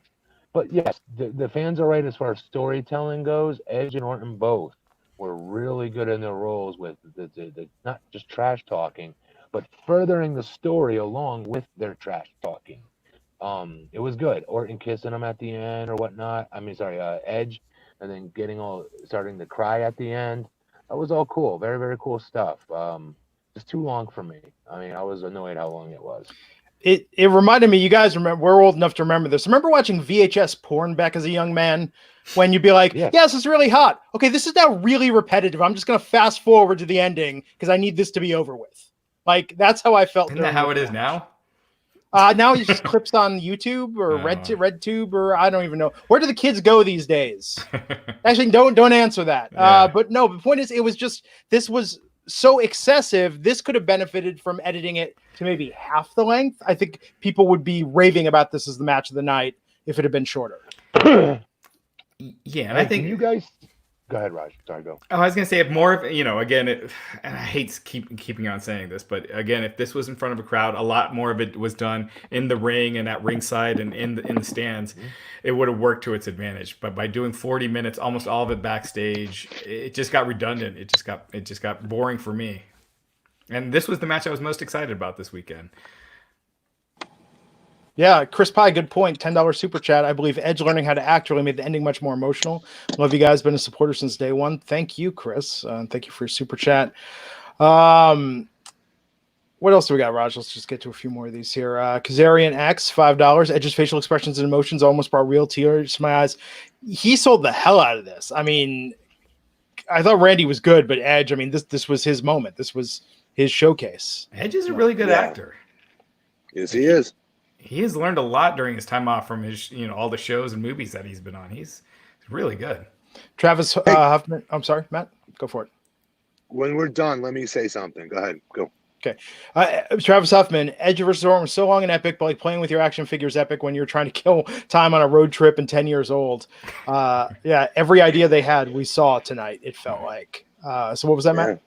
But yes, the fans are right as far as storytelling goes. Edge and Orton both were really good in their roles with the not just trash talking, but furthering the story along with their trash talking. It was good. Orton kissing him at the end or whatnot. Edge, and then starting to cry at the end. That was all cool. Very, very cool stuff. Just too long for me. I mean, I was annoyed how long it was. It reminded me, you guys remember, we're old enough to remember this. Remember watching VHS porn back as a young man when you'd be like, yes, it's really hot. Okay, this is now really repetitive. I'm just going to fast forward to the ending because I need this to be over with. Like, that's how I felt. Isn't that how it is now? Now it just clips on YouTube or RedTube or I don't even know. Where do the kids go these days? Actually, don't answer that. But no, the point is, this was so excessive. This could have benefited from editing it to maybe half the length. I think people would be raving about this as the match of the night if it had been shorter. Yeah, and I think you guys. Go ahead, Raj. Sorry, go. I was gonna say if more of again, and I hate keeping on saying this, but again, if this was in front of a crowd, a lot more of it was done in the ring and at ringside and in the stands, it would have worked to its advantage. But by doing 40 minutes, almost all of it backstage, it just got redundant. It just got boring for me. And this was the match I was most excited about this weekend. Yeah, Chris Pye, good point. $10 super chat. I believe Edge learning how to act really made the ending much more emotional. Love you guys. Been a supporter since day one. Thank you, Chris. Thank you for your super chat. What else do we got, Raj? Let's just get to a few more of these here. Kazarian X, $5. Edge's facial expressions and emotions almost brought real tears to my eyes. He sold the hell out of this. I mean, I thought Randy was good, but Edge, I mean, this was his moment. This was his showcase. Edge is a really good actor. Yes, he is. He has learned a lot during his time off from his, all the shows and movies that he's been on. He's really good. Travis Huffman. I'm sorry, Matt. Go for it. When we're done, let me say something. Go ahead. Go. Okay. Travis Huffman, Edge vs. Orton was so long and epic, but like playing with your action figures epic when you're trying to kill time on a road trip and 10 years old. Yeah, every idea they had, we saw tonight, it felt like. So what was that, Matt?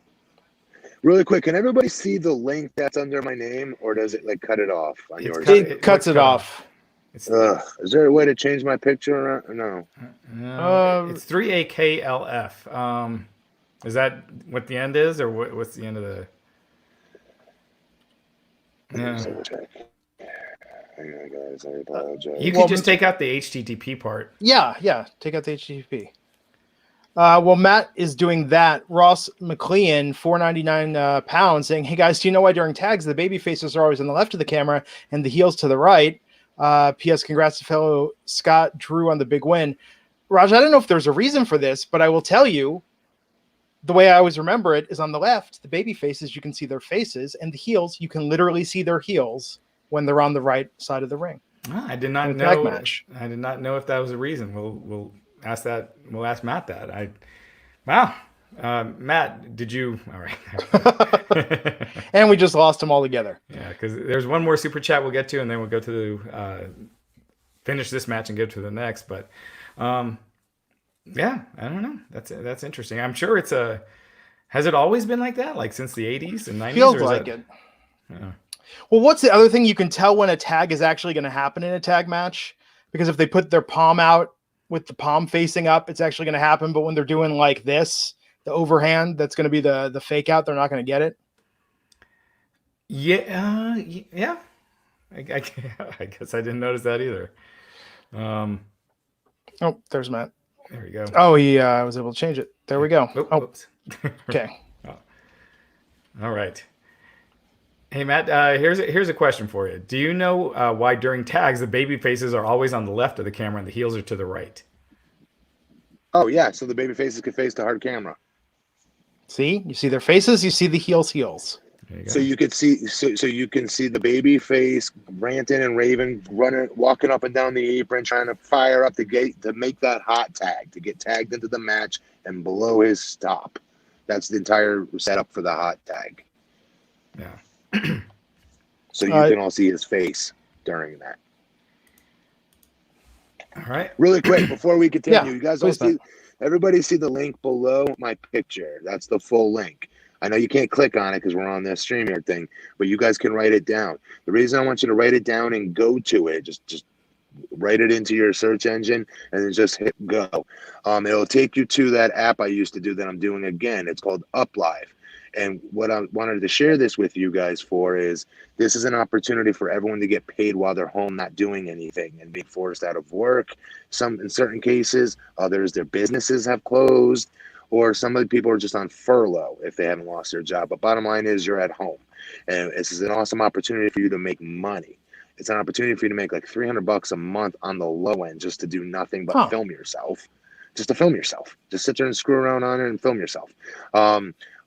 Really quick, can everybody see the link that's under my name, or does it like cut it off on yours? It cuts it off. Is there a way to change my picture around? No. It's 3AKLF. Is that what the end is, or what's the end of the? Yeah. Hang on, guys. I apologize. You can just take out the HTTP part. Yeah. Take out the HTTP. Well, Matt is doing that. Ross McLean, 499 pounds, saying, "Hey guys, do you know why during tags the baby faces are always on the left of the camera and the heels to the right?" P.S. Congrats to fellow Scott Drew on the big win. Raj, I don't know if there's a reason for this, but I will tell you, the way I always remember it is on the left, the baby faces, you can see their faces, and the heels, you can literally see their heels when they're on the right side of the ring. I did not know. Tag match. I did not know if that was a reason. We'll ask that. We'll ask Matt that. Wow. Matt, did you? All right. And we just lost them all together. Yeah, because there's one more super chat we'll get to, and then we'll go to finish this match and go to the next. But yeah, I don't know. That's interesting. I'm sure it's a. Has it always been like that? Like since the 80s and 90s? Feels like it. Yeah. Well, what's the other thing you can tell when a tag is actually going to happen in a tag match? Because if they put their palm out with the palm facing up, it's actually going to happen. But when they're doing like this, the overhand, that's going to be the fake out. They're not going to get it. Yeah. Yeah. I guess I didn't notice that either. Oh, there's Matt. There we go. Oh, he was able to change it. There we go. Oops. Okay. All right. Hey, Matt, here's a question for you. Do you know why during tags the baby faces are always on the left of the camera and the heels are to the right? Oh, yeah. So the baby faces can face the hard camera. See? You see their faces, you see the heels. So you could see, so you can see the baby face ranting and raving, walking up and down the apron, trying to fire up the gate to make that hot tag, to get tagged into the match and blow his stop. That's the entire setup for the hot tag. Yeah. So you can all see his face during that. All right. Really quick before we continue, you guys all please, everybody see the link below my picture. That's the full link. I know you can't click on it because we're on the StreamYard thing, but you guys can write it down. The reason I want you to write it down and go to it, just write it into your search engine and then just hit go. It'll take you to that app I used to do that I'm doing again. It's called UpLive. And what I wanted to share this with you guys for is this is an opportunity for everyone to get paid while they're home, not doing anything and being forced out of work. Some, in certain cases, others, their businesses have closed, or some of the people are just on furlough if they haven't lost their job. But bottom line is you're at home. And this is an awesome opportunity for you to make money. It's an opportunity for you to make like $300 a month on the low end just to do nothing but film yourself. Just to film yourself. Just sit there and screw around on it and film yourself.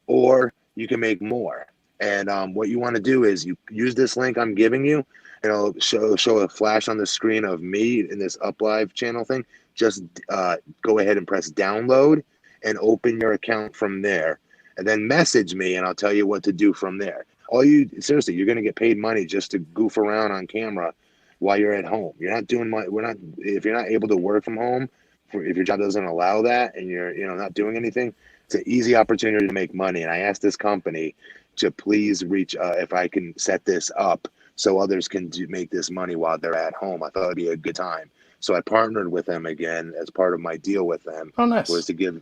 Or you can make more. And what you want to do is you use this link I'm giving you, and it'll show a flash on the screen of me in this UpLive channel thing. Just go ahead and press download and open your account from there. And then message me, and I'll tell you what to do from there. Seriously, you're going to get paid money just to goof around on camera while you're at home. You're not doing if you're not able to work from home, if your job doesn't allow that and you're, not doing anything, it's an easy opportunity to make money. And I asked this company to please reach, if I can set this up so others can make this money while they're at home. I thought it'd be a good time. So I partnered with them again as part of my deal with them. Oh, nice. Was to do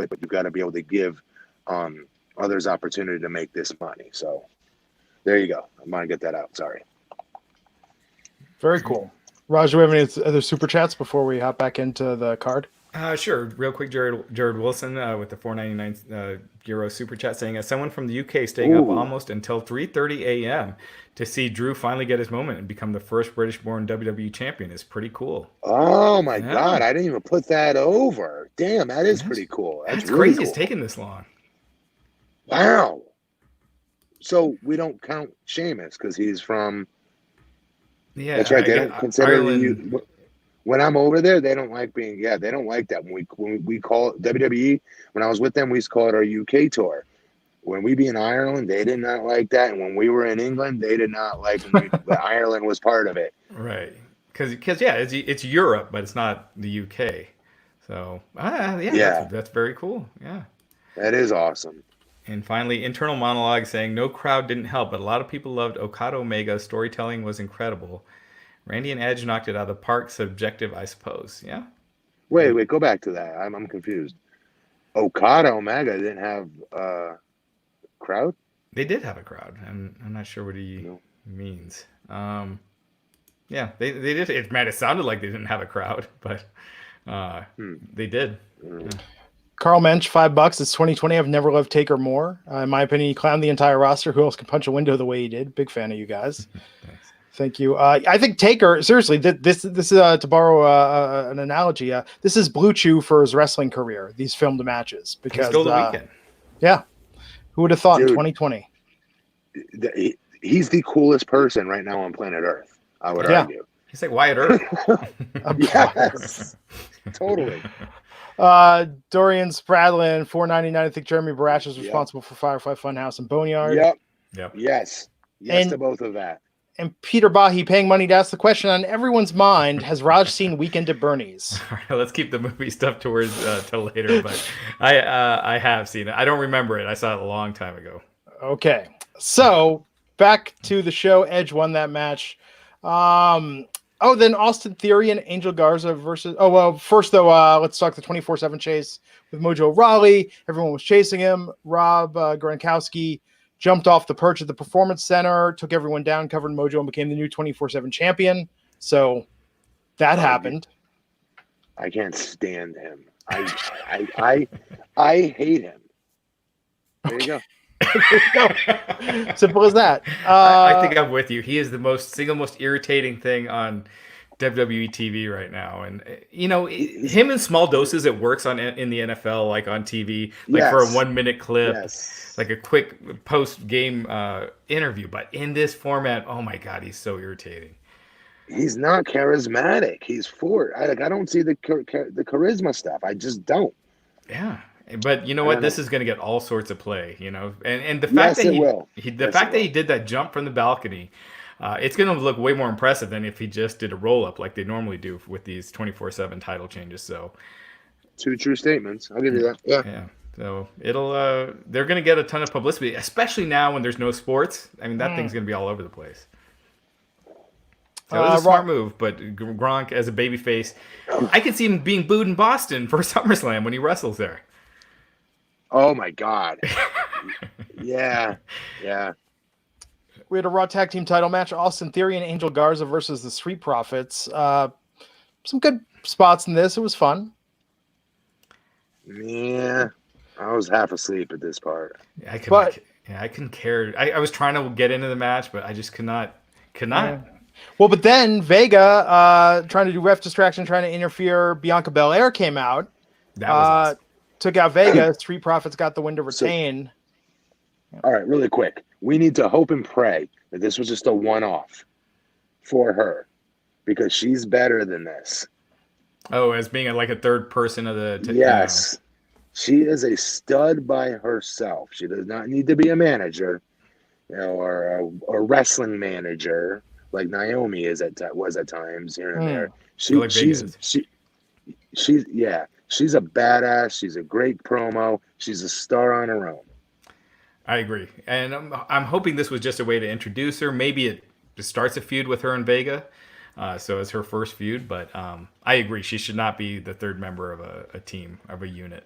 it, but you've got to be able to give others opportunity to make this money. So there you go. I'm gonna get that out. Sorry. Very cool. Raj, do we have any other super chats before we hop back into the card? Sure. Real quick, Jared Wilson with the €4.99 Euro super chat saying, as someone from the UK staying up almost until 3:30 a.m. to see Drew finally get his moment and become the first British-born WWE champion is pretty cool. Oh my God! I didn't even put that over. Damn, that is pretty cool. That's really crazy. cool. It's taking this long. Wow. So we don't count Sheamus because he's from. Yeah, that's right. They don't consider Ireland. you. When I'm over there, they don't like being. Yeah, they don't like that. When we call it WWE, when I was with them, we used to call it our UK tour. When we be in Ireland, they did not like that, and when we were in England, they did not like when Ireland was part of it. Right, because yeah, it's Europe, but it's not the UK. So that's very cool. Yeah, that is awesome. And finally, internal monologue saying no crowd didn't help, but a lot of people loved Okada Omega. Storytelling was incredible. Randy and Edge knocked it out of the park. Subjective, I suppose. Yeah. Wait, go back to that. I'm confused. Okada Omega didn't have a crowd? They did have a crowd. I'm not sure what he means. Yeah, they did. It sounded like they didn't have a crowd, but they did. Yeah. Carl Mensch, $5. It's 2020. I've never loved Taker more. In my opinion, he clowned the entire roster. Who else can punch a window the way he did? Big fan of you guys. Thank you. I think Taker, seriously, this is to borrow an analogy. This is Blue Chew for his wrestling career. These filmed matches because stole the weekend. Yeah, who would have thought? Dude, in 2020? He's the coolest person right now on planet Earth. I would argue. He's like Wyatt Earp. Yes, totally. Dorian Spradlin, $4.99. I think Jeremy Barash is responsible for Firefly Funhouse and Boneyard. Yep. Yes to both of that. And Peter Bahi, paying money to ask the question on everyone's mind: has Raj seen Weekend at Bernie's? All right, let's keep the movie stuff towards till later. But I have seen it. I don't remember it. I saw it a long time ago. Okay, so back to the show. Edge won that match. Then Austin Theory and Angel Garza versus. Oh well, first though, let's talk the 24/7 chase with Mojo Rawley. Everyone was chasing him. Rob Gronkowski jumped off the perch at the Performance Center, took everyone down, covered Mojo, and became the new 24/7 champion. So that happened. I can't stand him. I hate him. There you go. Simple as that. I think I'm with you. He is the single most irritating thing on WWE TV right now, and him in small doses it works in the NFL, like on TV, like for a 1 minute clip, like a quick post game interview. But in this format, oh my God, he's so irritating. He's not charismatic. He's I don't see the charisma stuff. I just don't. Yeah. But you know what? This is going to get all sorts of play, and the fact that he did that jump from the balcony, it's going to look way more impressive than if he just did a roll up like they normally do with these 24/7 title changes. So, two true statements. I'll give you that. Yeah. Yeah. So they're going to get a ton of publicity, especially now when there's no sports. I mean, that thing's going to be all over the place. So it was a smart move, but Gronk as a babyface, I could see him being booed in Boston for SummerSlam when he wrestles there. Oh my God. Yeah. We had a Raw Tag Team title match: Austin Theory and Angel Garza versus the Street Profits. Some good spots in this. It was fun. Yeah, I was half asleep at this part. I couldn't care. I was trying to get into the match, but I just could not. Yeah. Well, but then Vega, trying to do ref distraction, trying to interfere. Bianca Belair came out. That was awesome. Took out Vega. Street Profits got the win to retain. All right, really quick. We need to hope and pray that this was just a one-off for her, because she's better than this. Oh, as being like a third person of the... Yes. She is a stud by herself. She does not need to be a manager. or a wrestling manager like Naomi was at times here and there. Like Vegas. She's a badass. She's a great promo. She's a star on her own. I agree, and I'm hoping this was just a way to introduce her. Maybe it just starts a feud with her and Vega, so it's her first feud. But I agree, she should not be the third member of a team, of a unit.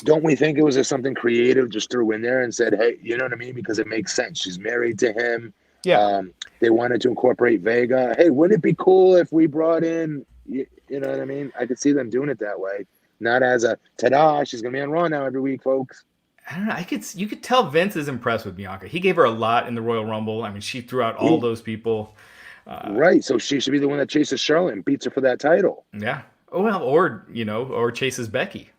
Don't we think it was just something creative just threw in there and said, hey, you know what I mean? Because it makes sense. She's married to him. Yeah. They wanted to incorporate Vega. Hey, wouldn't it be cool if we brought in, you know what I mean? I could see them doing it that way. Not as a, ta-da, she's going to be on Raw now every week, folks. I don't know. You could tell Vince is impressed with Bianca. He gave her a lot in the Royal Rumble. I mean, she threw out all those people. Right. So she should be the one that chases Charlotte and beats her for that title. Yeah. Oh, well, or chases Becky,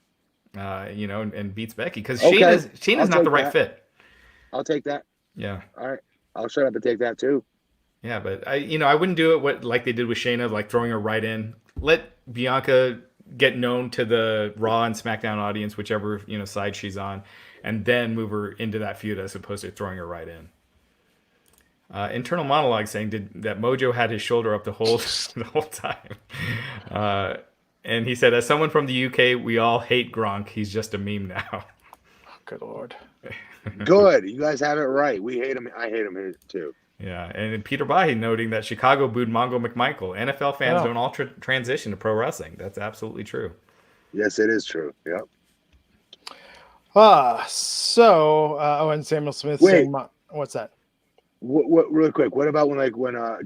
and beats Becky. Because Shayna's not the right fit. I'll take that. Yeah. All right. I'll shut up and take that too. Yeah, but I wouldn't do it like they did with Shayna, like throwing her right in. Let Bianca get known to the Raw and SmackDown audience, whichever side she's on, and then move her into that feud as opposed to throwing her right in. Internal monologue saying that Mojo had his shoulder up the whole time, and he said, "As someone from the UK, we all hate Gronk. He's just a meme now." Good Lord. Good. You guys have it right. We hate him. I hate him here too. Yeah, and Peter Bahi noting that Chicago booed Mongo McMichael. NFL fans don't all transition to pro wrestling. That's absolutely true. Yes, it is true. Yep. And Samuel Smith saying, what's that? What real quick? What about when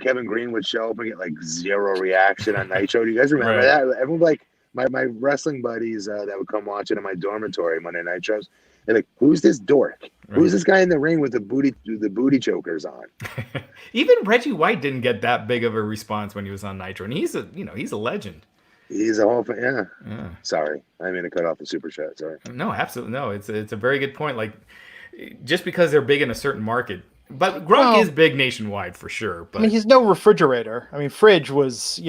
Kevin Green would show up and get like zero reaction on Nitro? Do you guys remember that? Everyone like my wrestling buddies that would come watch it in my dormitory Monday Nitros. They're like, "Who's this dork? Right. Who's this guy in the ring with the booty chokers on?" Even Reggie White didn't get that big of a response when he was on Nitro, and he's a legend. He's a whole yeah. Sorry, I didn't mean to cut off the super chat. Sorry. No, absolutely no. It's a very good point. Like, just because they're big in a certain market, but Gronk is big nationwide for sure. But I mean, he's no refrigerator. I mean, Fridge was see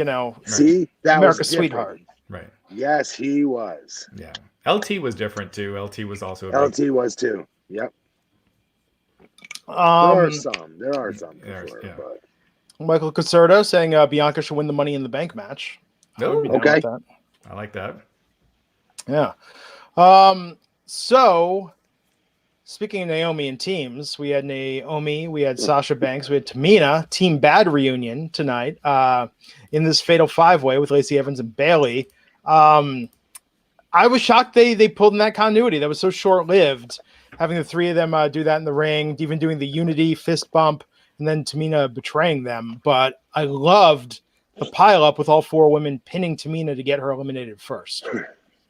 that America's was sweetheart. Right. Yes, he was. Yeah. LT was different too. LT was also was too. Yep. There are some. But... Michael Caserta saying Bianca should win the Money in the Bank match. Oh, okay. I like that. Yeah. So speaking of Naomi and teams, we had Naomi, we had Sasha Banks, we had Tamina, Team Bad reunion tonight in this Fatal 5-Way with Lacey Evans and Bayley. I was shocked they pulled in that continuity. That was so short-lived, having the three of them do that in the ring, even doing the Unity fist bump, and then Tamina betraying them. But I loved the pile-up with all four women pinning Tamina to get her eliminated first.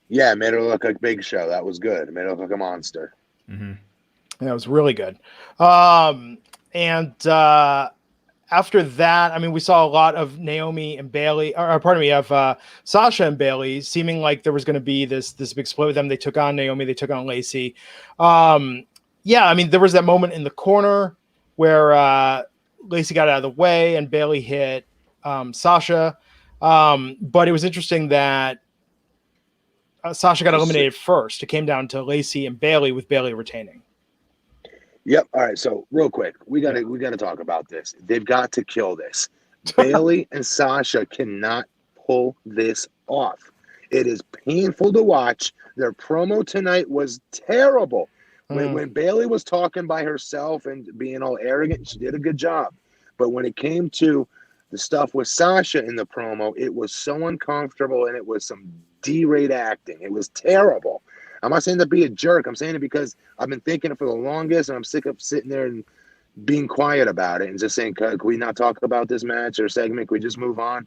Yeah, it made her look like Big Show. That was good. It made her look like a monster. Mm-hmm. That was really good. After that, I mean, we saw a lot of Naomi and Bayley, of Sasha and Bayley, seeming like there was going to be this big split with them. They took on Naomi, they took on Lacey. I mean, there was that moment in the corner where Lacey got out of the way and Bayley hit Sasha. But it was interesting that Sasha got eliminated first. It came down to Lacey and Bayley, with Bayley retaining. Yep. All right. So real quick, we gotta talk about this. They've got to kill this. Bayley and Sasha cannot pull this off. It is painful to watch. Their promo tonight was terrible. When Bayley was talking by herself and being all arrogant, she did a good job. But when it came to the stuff with Sasha in the promo, it was so uncomfortable and it was some D-rate acting. It was terrible. I'm not saying to be a jerk. I'm saying it because I've been thinking it for the longest, and I'm sick of sitting there and being quiet about it and just saying, can we not talk about this match or segment? Can we just move on?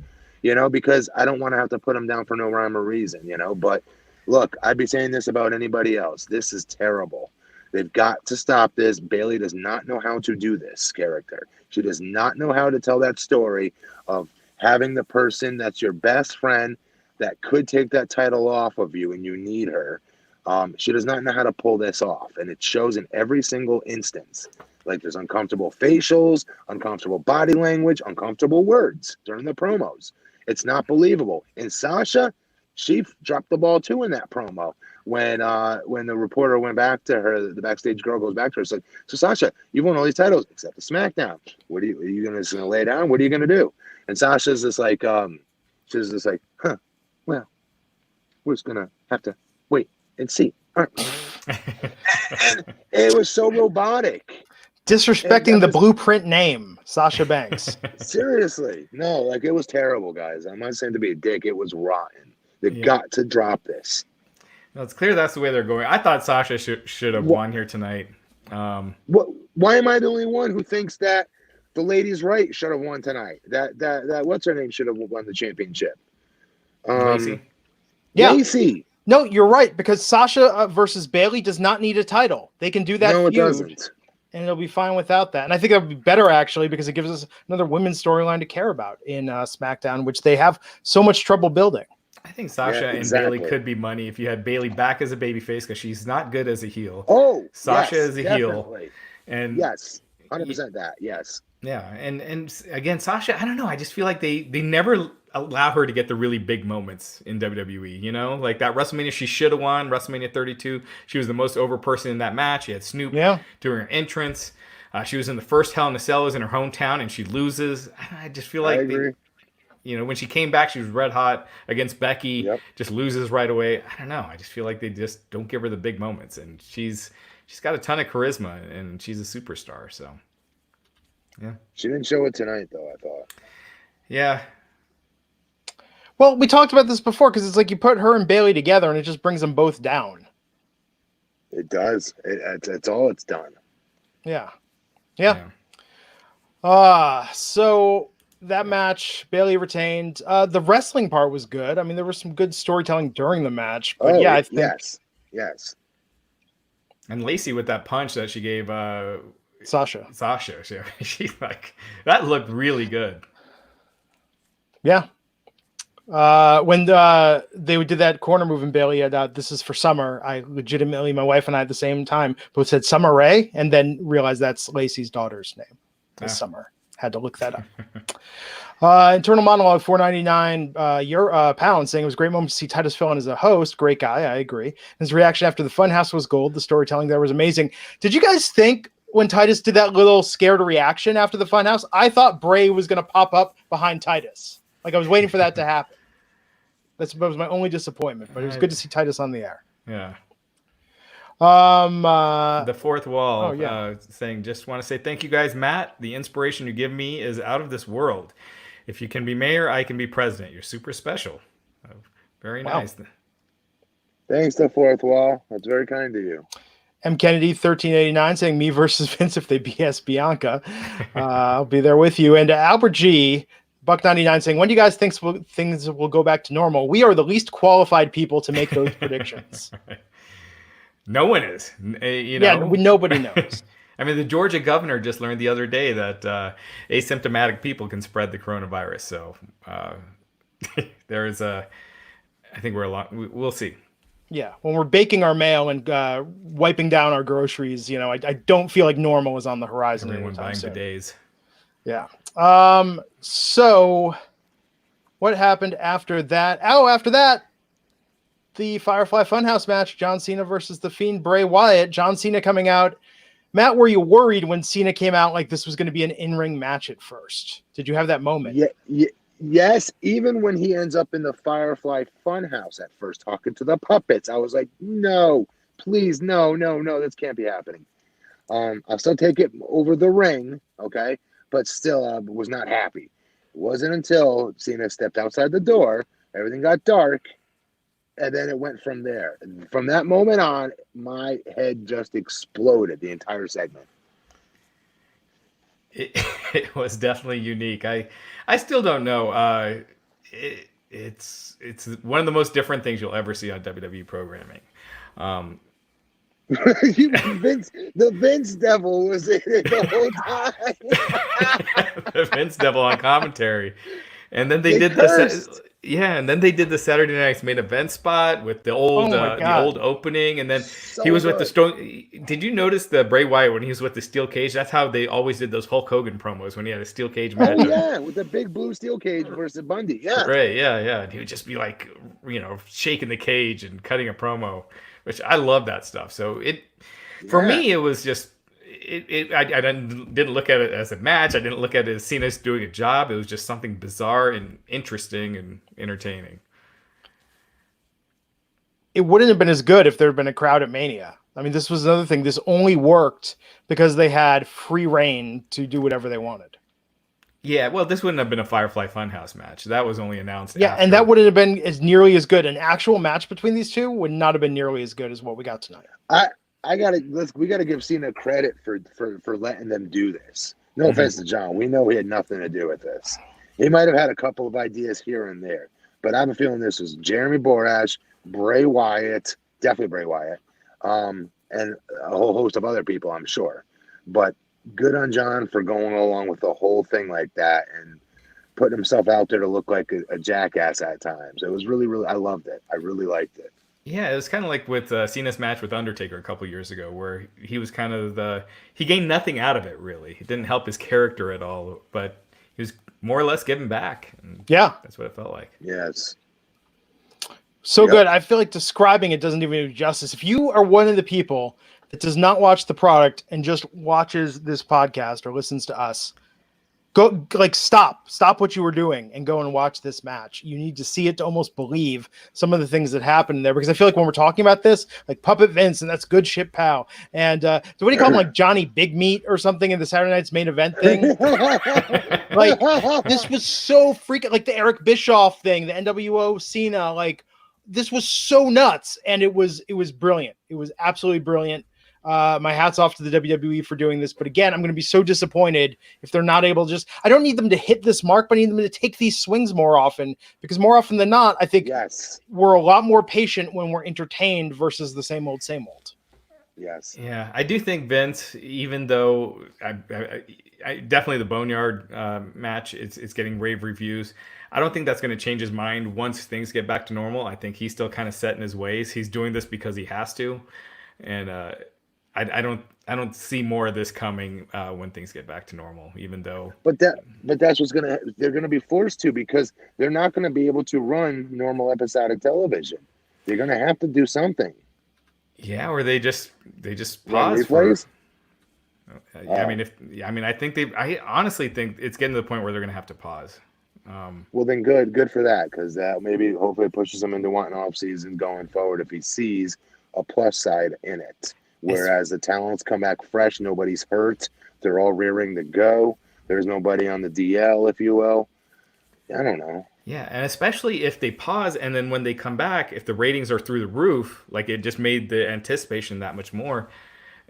Because I don't want to have to put them down for no rhyme or reason, But look, I'd be saying this about anybody else. This is terrible. They've got to stop this. Bayley does not know how to do this character. She does not know how to tell that story of having the person that's your best friend that could take that title off of you and you need her. She does not know how to pull this off, and it shows in every single instance. Like, there's uncomfortable facials, uncomfortable body language, uncomfortable words during the promos. It's not believable. And Sasha, she dropped the ball too in that promo. when the reporter went back to her, the backstage girl goes back to her and said, "So Sasha, you've won all these titles except the SmackDown. What are you gonna lay down? What are you gonna do?" And Sasha's just like, she's just like, "Huh, well, we're just gonna have to wait and see." And it was so robotic. Disrespecting the Blueprint name, Sasha Banks. Seriously, no, like it was terrible, guys. I'm not saying to be a dick. It was rotten. They've got to drop this. No, it's clear that's the way they're going. I thought Sasha should have won here tonight. Why am I the only one who thinks that the Ladies' Right should have won tonight? That what's her name should have won the championship? Lacey? Yeah. Lacey. No, you're right, because Sasha versus Bayley does not need a title. They can do that No, it feud, doesn't. and it'll be fine without that. And I think that would be better, actually, because it gives us another women's storyline to care about in SmackDown, which they have so much trouble building. I think Sasha and Bayley could be money if you had Bayley back as a babyface, because she's not good as a heel. Oh, Sasha yes, is a definitely. heel. And yes, 100% that, yes. Yeah, and again, Sasha, I don't know. I just feel like they never allow her to get the really big moments in WWE, you know? Like that WrestleMania, she should have won, WrestleMania 32. She was the most over person in that match. She had Snoop doing her entrance. She was in the first Hell in a Cell, was in her hometown, and she loses. I just feel like, when she came back, she was red hot against Becky, just loses right away. I don't know. I just feel like they just don't give her the big moments. And she's got a ton of charisma, and she's a superstar, so... Yeah. She didn't show it tonight, though, I thought. Yeah. Well, we talked about this before, because it's like you put her and Bayley together, and it just brings them both down. It does. It's all it's done. Yeah. So that match, Bayley retained. The wrestling part was good. I mean, there was some good storytelling during the match. But I think... Yes. And Lacey with that punch that she gave... Sasha. She's like, that looked really good. Yeah. When they did that corner move in Bayley, this is for Summer. I legitimately, my wife and I at the same time both said Summer Rae, and then realized that's Lacey's daughter's name. Summer. Had to look that up. Internal monologue 499 pounds saying it was a great moment to see Titus Phillon as a host. Great guy, I agree. His reaction after the Funhouse was gold. The storytelling there was amazing. Did you guys think when Titus did that little scared reaction after the Funhouse, I thought Bray was going to pop up behind Titus. Like I was waiting for that to happen. That was my only disappointment, but it was good to see Titus on the air. Yeah. The fourth wall saying, just want to say thank you guys, Matt. The inspiration you give me is out of this world. If you can be mayor, I can be president. You're super special. Very nice. Thanks, the fourth wall. That's very kind of you. M. Kennedy 1389 saying me versus Vince if they BS Bianca. I'll be there with you. And Albert G. Buck 99 saying, when do you guys think things will go back to normal? We are the least qualified people to make those predictions. No one is. Nobody knows. I mean, the Georgia governor just learned the other day that asymptomatic people can spread the coronavirus. So I think we'll see. Yeah, when we're baking our mail and wiping down our groceries, I don't feel like normal is on the horizon. Everyone buying bidets. Yeah. So what happened after that? After that, the Firefly Funhouse match, John Cena versus the Fiend, Bray Wyatt. John Cena coming out. Matt, were you worried when Cena came out like this was going to be an in-ring match at first? Did you have that moment? Yes, even when he ends up in the Firefly Funhouse at first talking to the puppets, I was like, no, please, no, this can't be happening. I'll still take it over the ring, okay, but still was not happy. It wasn't until Cena stepped outside the door, everything got dark, and then it went from there. And from that moment on, my head just exploded the entire segment. It was definitely unique. I still don't know. It's one of the most different things you'll ever see on WWE programming. The Vince Devil was in it the whole time. The Vince Devil on commentary, and then they did this. Yeah, and then they did the Saturday Night's Main Event spot with the old opening, and then he was with the stone. Did you notice the Bray Wyatt when he was with the steel cage? That's how they always did those Hulk Hogan promos when he had a steel cage match. Oh yeah, with the big blue steel cage versus Bundy. Yeah, right. Yeah. And he would just be like, shaking the cage and cutting a promo which I love that stuff. So for me, it was just I didn't look at it as a match. I didn't look at it as Cena's doing a job. It was just something bizarre and interesting and entertaining. It wouldn't have been as good if there had been a crowd at Mania. I mean, this was another thing. This only worked because they had free reign to do whatever they wanted. Yeah, well, this wouldn't have been a Firefly Funhouse match. That was only announced. Yeah, after. and that wouldn't have been as nearly as good. An actual match between these two would not have been nearly as good as what we got tonight. We gotta give Cena credit for letting them do this. No offense to John, we know he had nothing to do with this. He might have had a couple of ideas here and there, but I have a feeling this was Jeremy Borash, Bray Wyatt, definitely Bray Wyatt, and a whole host of other people, I'm sure. But good on John for going along with the whole thing like that and putting himself out there to look like a jackass at times. It was really, I loved it. I really liked it. Yeah, it was kind of like with Cena's match with Undertaker a couple years ago, where he was kind of he gained nothing out of it, really. It didn't help his character at all, but he was more or less giving back. And yeah. That's what it felt like. Yes. So good. I feel like describing it doesn't even do justice. If you are one of the people that does not watch the product and just watches this podcast or listens to us, go stop what you were doing and go and watch this match. You need to see it to almost believe some of the things that happened there, because I feel like when we're talking about this, like Puppet Vince and that's good shit, pal. And so what do you call him, like Johnny Big Meat or something in the Saturday Night's Main Event thing? Like this was so freaking, like the Eric Bischoff thing, the NWO Cena, like this was so nuts, and it was brilliant. It was absolutely brilliant. My hat's off to the WWE for doing this, but again, I'm going to be so disappointed if they're not able to I don't need them to hit this mark, but I need them to take these swings more often, because more often than not, I think we're a lot more patient when we're entertained versus the same old. Yes. Yeah, I do think Vince, even though I definitely the Boneyard match, it's getting rave reviews. I don't think that's going to change his mind once things get back to normal. I think he's still kind of set in his ways. He's doing this because he has to, and I don't see more of this coming when things get back to normal. Even though, but that's what's they're gonna be forced to, because they're not gonna be able to run normal episodic television. They're gonna have to do something. Yeah, or they just pause for. I honestly think it's getting to the point where they're gonna have to pause. Well, then good for that, because that maybe hopefully pushes him into wanting off season going forward if he sees a plus side in it. Whereas the talents come back fresh, nobody's hurt, they're all rearing to go. There's nobody on the DL, if you will. I don't know. Yeah, and especially if they pause and then when they come back, if the ratings are through the roof, like it just made the anticipation that much more.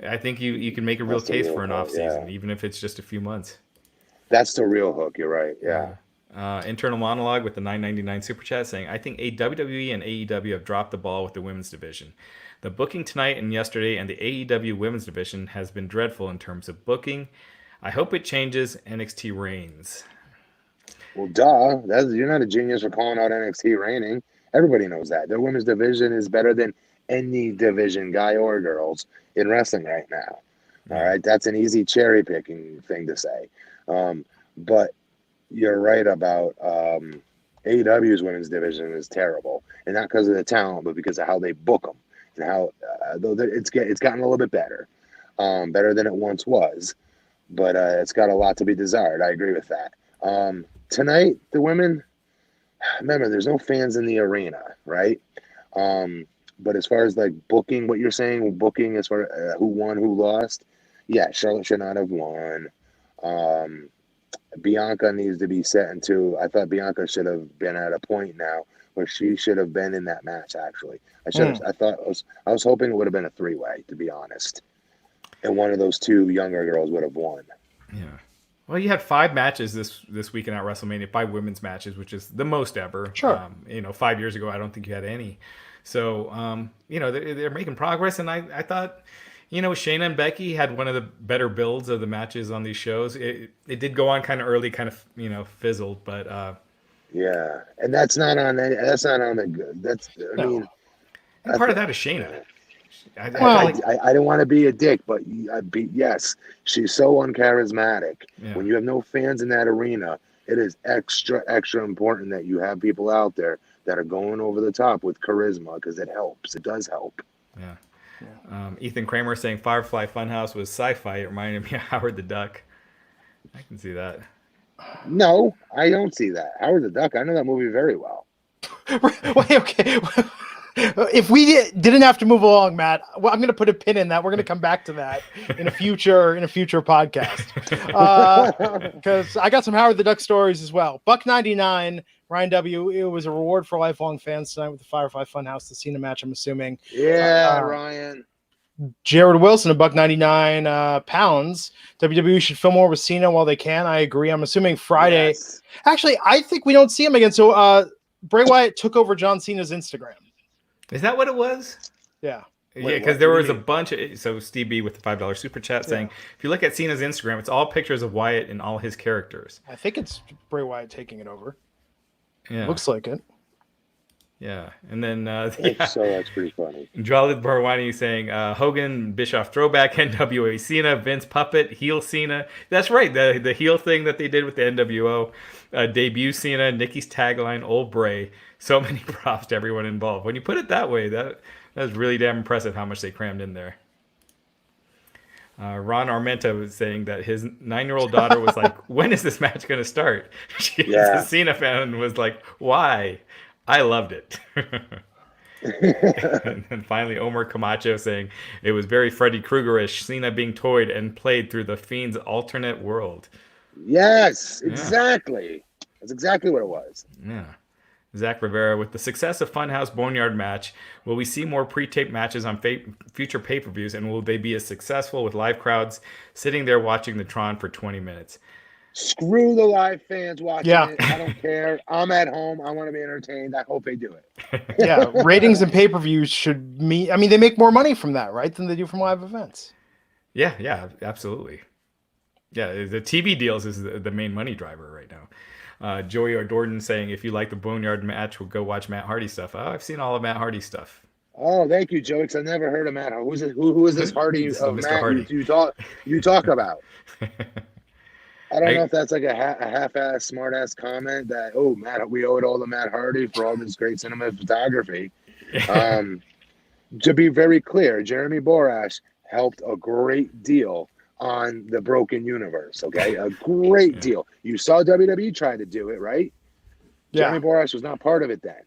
I think you can make a real case for an off season, even if it's just a few months. That's the real hook. You're right. Yeah. Internal monologue with the $9.99 super chat saying, I think WWE and AEW have dropped the ball with the women's division. The booking tonight and yesterday and the AEW women's division has been dreadful in terms of booking. I hope it changes. NXT reigns. Well, duh. You're not a genius for calling out NXT reigning. Everybody knows that. Their women's division is better than any division, guy or girls, in wrestling right now. All right? That's an easy cherry-picking thing to say. But you're right about AEW's women's division is terrible. And not because of the talent, but because of how they book them. And how it's gotten a little bit better. Better than it once was. But it's got a lot to be desired. I agree with that. Tonight, the women, remember, there's no fans in the arena, right? But as far as like booking, what you're saying, booking as far as who won, who lost, yeah, Charlotte should not have won. Bianca needs to be set into. I thought Bianca should have been at a point now where she should have been in that match. Actually, I was hoping it would have been a 3-way, to be honest, and one of those two younger girls would have won. Yeah. Well, you had 5 matches this weekend at WrestleMania, 5 women's matches, which is the most ever. Sure. 5 years ago, I don't think you had any. So, they're making progress, and I thought, Shayna and Becky had one of the better builds of the matches on these shows. It did go on kind of early, kind of, fizzled, but yeah, and that's not on the good. That's I mean, part of that is Shayna. I don't want to be a dick, but yes, she's so uncharismatic. Yeah. When you have no fans in that arena, it is extra important that you have people out there that are going over the top with charisma, because it helps. It does help. Yeah. Ethan Kramer saying Firefly Funhouse was sci-fi. It reminded me of Howard the Duck. I can see that. No, I don't see that. Howard the Duck. I know that movie very well. Wait, okay. If we didn't have to move along, Matt, well, I'm going to put a pin in that. We're going to come back to that in a future podcast because I got some Howard the Duck stories as well. $1.99, Ryan W. It was a reward for lifelong fans tonight with the Firefly Funhouse, the Cena match. I'm assuming. Yeah, Ryan. Jared Wilson, $1.99 pounds. WWE should film more with Cena while they can. I agree. I'm assuming Friday. Yes. Actually, I think we don't see him again. So Bray Wyatt took over John Cena's Instagram. Is that what it was? Yeah. Yeah, because there was a bunch of... So Steve B with the $5 super chat saying, if you look at Cena's Instagram, it's all pictures of Wyatt and all his characters. I think it's Bray Wyatt taking it over. Yeah. Looks like it. Yeah. And then... So that's pretty funny. Jalid Barwani saying, Hogan, Bischoff throwback, NWA Cena, Vince Puppet, heel Cena. That's right. The heel thing that they did with the NWO. Debut Cena, Nikki's tagline, old Bray. So many props to everyone involved. When you put it that way, that's really damn impressive how much they crammed in there. Ron Armenta was saying that his 9-year-old daughter was like, when is this match going to start? She's a Cena fan and was like, why? I loved it. And then finally, Omar Camacho saying it was very Freddy Krueger-ish, Cena being toyed and played through the Fiend's alternate world. Yes, exactly. That's exactly what it was. Yeah. Zach Rivera, with the success of Funhouse Boneyard match, will we see more pre-taped matches on future pay-per-views, and will they be as successful with live crowds sitting there watching the Tron for 20 minutes? Screw the live fans watching it. I don't care. I'm at home. I want to be entertained. I hope they do it. Yeah, ratings and pay-per-views should mean... I mean, they make more money from that, right, than they do from live events. Yeah, absolutely. Yeah, the TV deals is the main money driver right now. Joey O'Dordan saying, if you like the Boneyard match, we'll go watch Matt Hardy stuff. Oh, I've seen all of Matt Hardy stuff. Oh, thank you, Joey, because I never heard of Matt. Who is this Hardy of Mr. Matt Hardy. you talk about? I don't know if that's like a half-ass, smart-ass comment that, Matt, we owe it all to Matt Hardy for all this great cinema photography. To be very clear, Jeremy Borash helped a great deal on the Broken Universe, okay? A great deal. You saw WWE try to do it, right? Yeah. Jeremy Borash was not part of it then.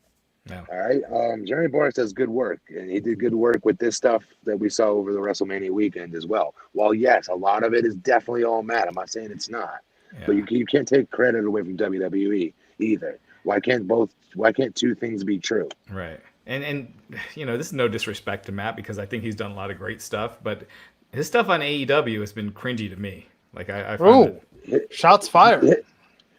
No. All right? Jeremy Borash does good work, and he did good work with this stuff that we saw over the WrestleMania weekend as well. While, yes, a lot of it is definitely all Matt. I'm not saying it's not. Yeah. But you can't take credit away from WWE either. Why can't two things be true? Right. And this is no disrespect to Matt, because I think he's done a lot of great stuff, but his stuff on AEW has been cringy to me. Like I find shots fired.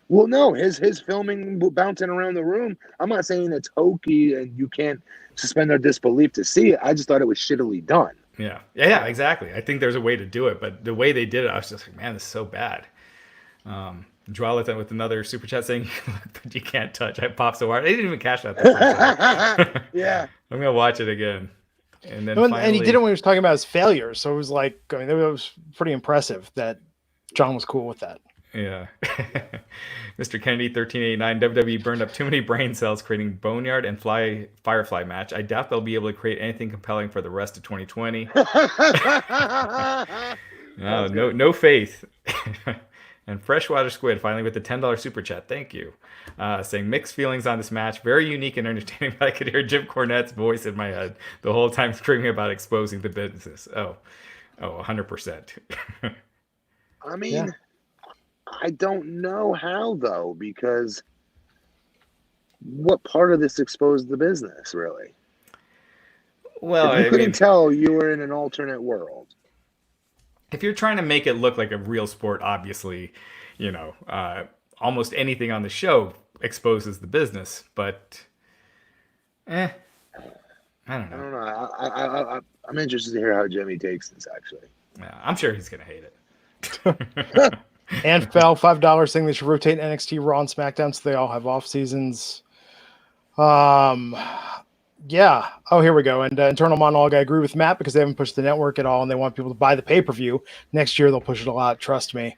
Well, no, his filming bouncing around the room. I'm not saying it's hokey and you can't suspend our disbelief to see it. I just thought it was shittily done. Yeah, exactly. I think there's a way to do it, but the way they did it, I was just like, man, this is so bad. Drawlet with another super chat saying, but you can't touch. I popped so hard. They didn't even catch that. Yeah. I'm going to watch it again. And then and he did it when he was talking about his failures. So it was like, I mean, it was pretty impressive that John was cool with that. Yeah. Mr. Kennedy 1389, WWE burned up too many brain cells creating Boneyard and Firefly match. I doubt they'll be able to create anything compelling for the rest of 2020. No faith. And Freshwater Squid finally with the $10 super chat. Thank you. Saying mixed feelings on this match. Very unique and entertaining. But I could hear Jim Cornette's voice in my head the whole time screaming about exposing the business. 100%. I mean, I don't know how, though, because what part of this exposed the business, really? Well, if you couldn't tell, you were in an alternate world. If you're trying to make it look like a real sport, obviously, almost anything on the show exposes the business. But, I don't know. I'm interested to hear how Jimmy takes this, actually. Yeah, I'm sure he's going to hate it. And Fell, $5 saying they should rotate NXT, Raw, and SmackDown so they all have off seasons. Yeah. Oh, here we go. And internal monologue. I agree with Matt because they haven't pushed the network at all, and they want people to buy the pay-per-view. Next year they'll push it a lot. Trust me.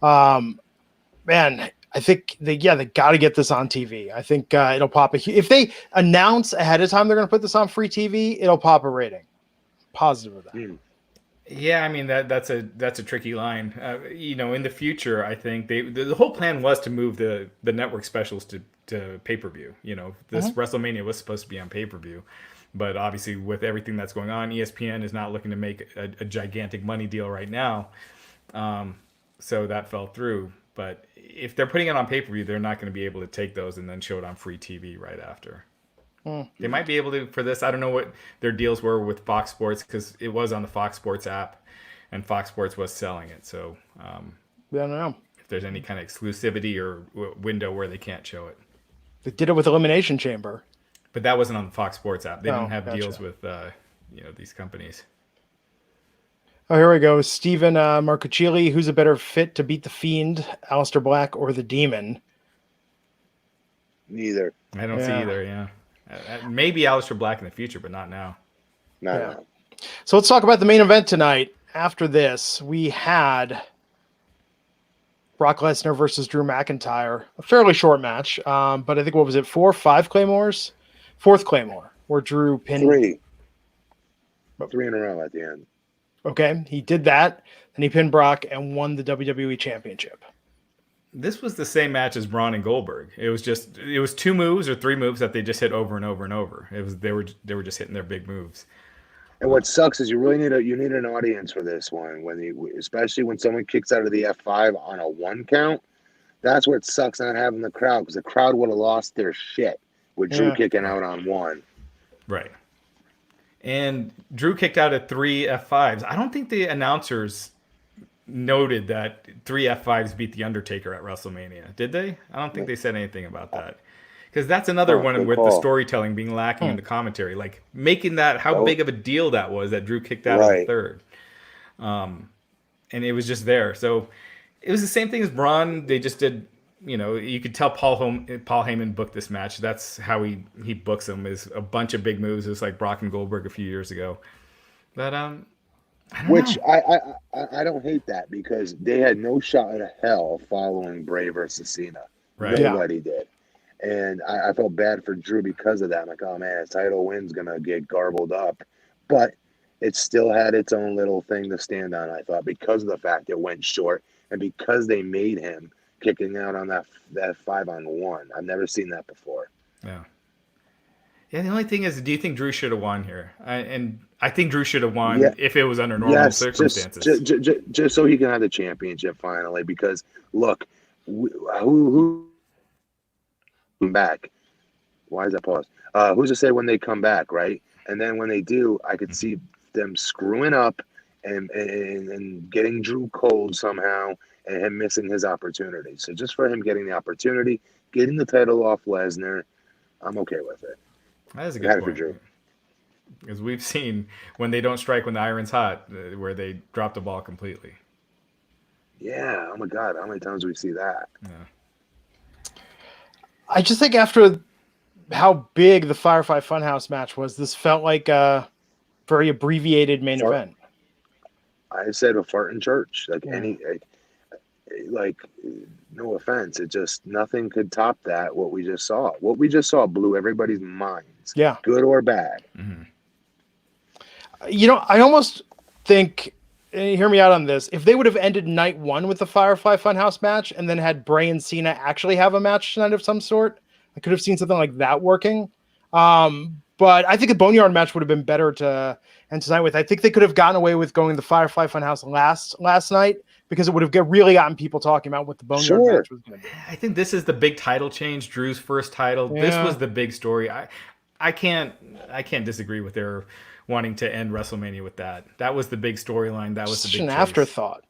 Man, I think they got to get this on TV. I think it'll pop if they announce ahead of time they're going to put this on free TV, it'll pop a rating. positive of that. Hmm. Yeah, I mean that's a tricky line. In the future, I think the whole plan was to move the network specials to pay-per-view. This WrestleMania was supposed to be on pay-per-view, but obviously with everything that's going on, ESPN is not looking to make a gigantic money deal right now. So that fell through. But if they're putting it on pay-per-view, they're not going to be able to take those and then show it on free TV right after. They might be able to for this. I don't know what their deals were with Fox Sports because it was on the Fox Sports app, and Fox Sports was selling it. So I don't know if there's any kind of exclusivity or window where they can't show it. They did it with Elimination Chamber, but that wasn't on the Fox Sports app. They didn't have gotcha. deals with these companies. Oh, here we go. Steven Marcucci, who's a better fit to beat the Fiend, Alistair Black or the Demon? Neither. I don't see either. Yeah. Maybe Alistair Black in the future, but not now. No. So let's talk about the main event tonight. After this, we had Brock Lesnar versus Drew McIntyre. A fairly short match, but I think, what was it, 5 Claymores? 4th Claymore, where Drew pinned... 3. 3 in a row at the end. Okay, he did that, and he pinned Brock and won the WWE Championship. This was the same match as Braun and Goldberg. It was 2 moves or 3 moves that they just hit over and over and over. They were just hitting their big moves. And what sucks is you really need an audience for this one especially when someone kicks out of the F5 on a 1 count. That's what sucks, not having the crowd, because the crowd would have lost their shit with Drew kicking out on 1. Right. And Drew kicked out at 3 F5s. I don't think the announcers noted that 3 F5s beat The Undertaker at WrestleMania. Did they? I don't think they said anything about that. Because that's another one with the storytelling being lacking in the commentary. Like making that, how big of a deal that was that Drew kicked out on the 3rd. And it was just there. So it was the same thing as Braun. They just did, you could tell Paul Heyman booked this match. That's how he books them, is a bunch of big moves. It was like Brock and Goldberg a few years ago. But I don't hate that, because they had no shot in hell following Bray versus Cena. Right. Nobody did. And I felt bad for Drew because of that. I'm like, oh man, his title win's going to get garbled up. But it still had its own little thing to stand on, I thought, because of the fact it went short and because they made him kicking out on that 5-on-1. I've never seen that before. Yeah. Yeah, the only thing is, do you think Drew should have won here? I think Drew should have won if it was under normal circumstances. Just so he can have the championship finally. Because look, who come back? Why is that paused? Who's to say when they come back, right? And then when they do, I could see them screwing up and getting Drew cold somehow, and him missing his opportunity. So just for him getting the opportunity, getting the title off Lesnar, I'm okay with it. That is a good point. Because we've seen when they don't strike when the iron's hot, where they drop the ball completely. Yeah. Oh my God. How many times do we see that? Yeah. I just think after how big the Firefly Funhouse match was, this felt like a very abbreviated main event. I said a fart in church. No offense. It just, nothing could top that. What we just saw blew everybody's minds. Yeah. Good or bad. Mm-hmm. I almost think, hear me out on this, if they would have ended night 1 with the Firefly Funhouse match and then had Bray and Cena actually have a match tonight of some sort, I could have seen something like that working. But I think a Boneyard match would have been better to end tonight with. I think they could have gotten away with going the Firefly Funhouse last night, because it would have really gotten people talking about what the Boneyard match was going to be. I think this is the big title change, Drew's first title. Yeah. This was the big story. I can't disagree with their wanting to end WrestleMania with that. That was the big storyline. That was the big an afterthought.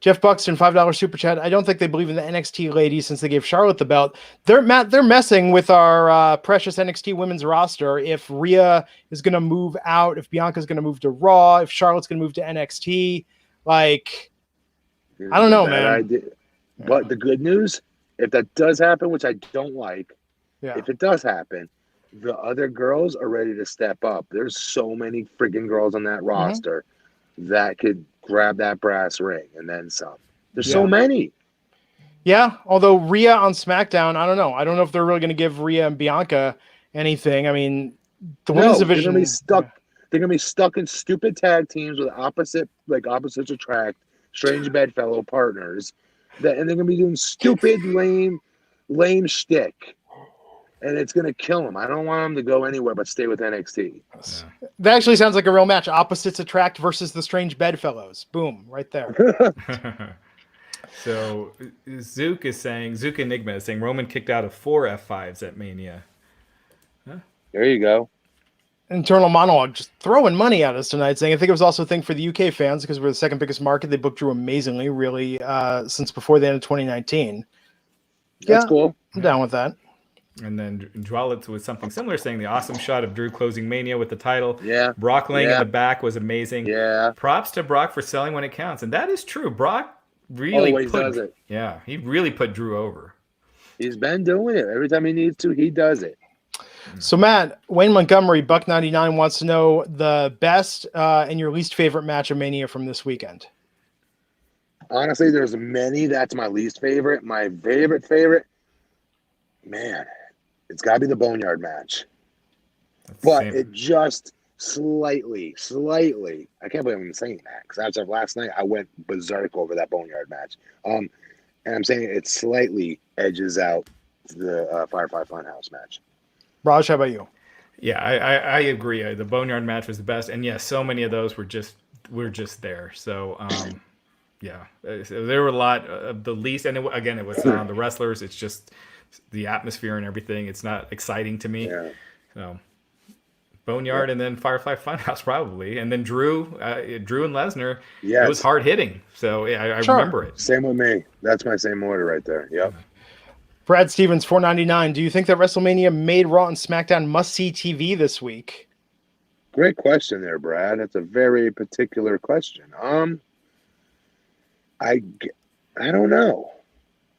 Jeff Buxton, $5 super chat. I don't think they believe in the NXT ladies since they gave Charlotte the belt. They're messing with our precious NXT women's roster. If Rhea is going to move out, if Bianca's going to move to Raw, if Charlotte's going to move to NXT, I don't know, man. But the good news, if that does happen, which I don't like, if it does happen, the other girls are ready to step up. There's so many freaking girls on that roster that could grab that brass ring and then some. There's so many. Yeah, although Rhea on SmackDown, I don't know. I don't know if they're really going to give Rhea and Bianca anything. I mean, the women's division they're They're gonna be stuck in stupid tag teams with opposites attract, strange bedfellow partners, and they're gonna be doing stupid, lame shtick, and it's gonna kill them. I don't want them to go anywhere but stay with NXT. Yeah. That actually sounds like a real match. Opposites attract versus the strange bedfellows. Boom, right there. So Zook Enigma is saying Roman kicked out of 4 F5s at Mania. There you go. Internal monologue, just throwing money at us tonight, saying I think it was also a thing for the UK fans because we're the second biggest market. They booked Drew amazingly, really, since before the end of 2019. That's cool. I'm down with that. And then Dwalitz with something similar, saying the awesome shot of Drew closing Mania with the title. Yeah. Brock laying Yeah. in the back was amazing. Yeah. Props to Brock for selling when it counts. And that is true. Brock really Always does it. Yeah, he really put Drew over. He's been doing it. Every time he needs to, he does it. So Matt, Wayne Montgomery, Buck99 wants to know the best and your least favorite match of Mania from this weekend. Honestly, there's many. That's my least favorite. My favorite, man, it's got to be the Boneyard match. But it just slightly, I can't believe I'm saying that because after last night, I went berserk over that Boneyard match. And I'm saying it slightly edges out the Firefly Funhouse match. Raj, how about you? Yeah, I agree. The Boneyard match was the best. And yes, so many of those were just there. So, yeah, so there were a lot of the least. And it was not on the wrestlers. It's just the atmosphere and everything. It's not exciting to me. Yeah. So Boneyard and then Firefly Funhouse probably. And then Drew and Lesnar. Yes. It was hard hitting. So I Sure. remember it. Same with me. That's my same order right there. Yep. Brad Stevens, 499. Do you think that WrestleMania made Raw and SmackDown must-see TV this week? Great question there, Brad. That's a very particular question. I don't know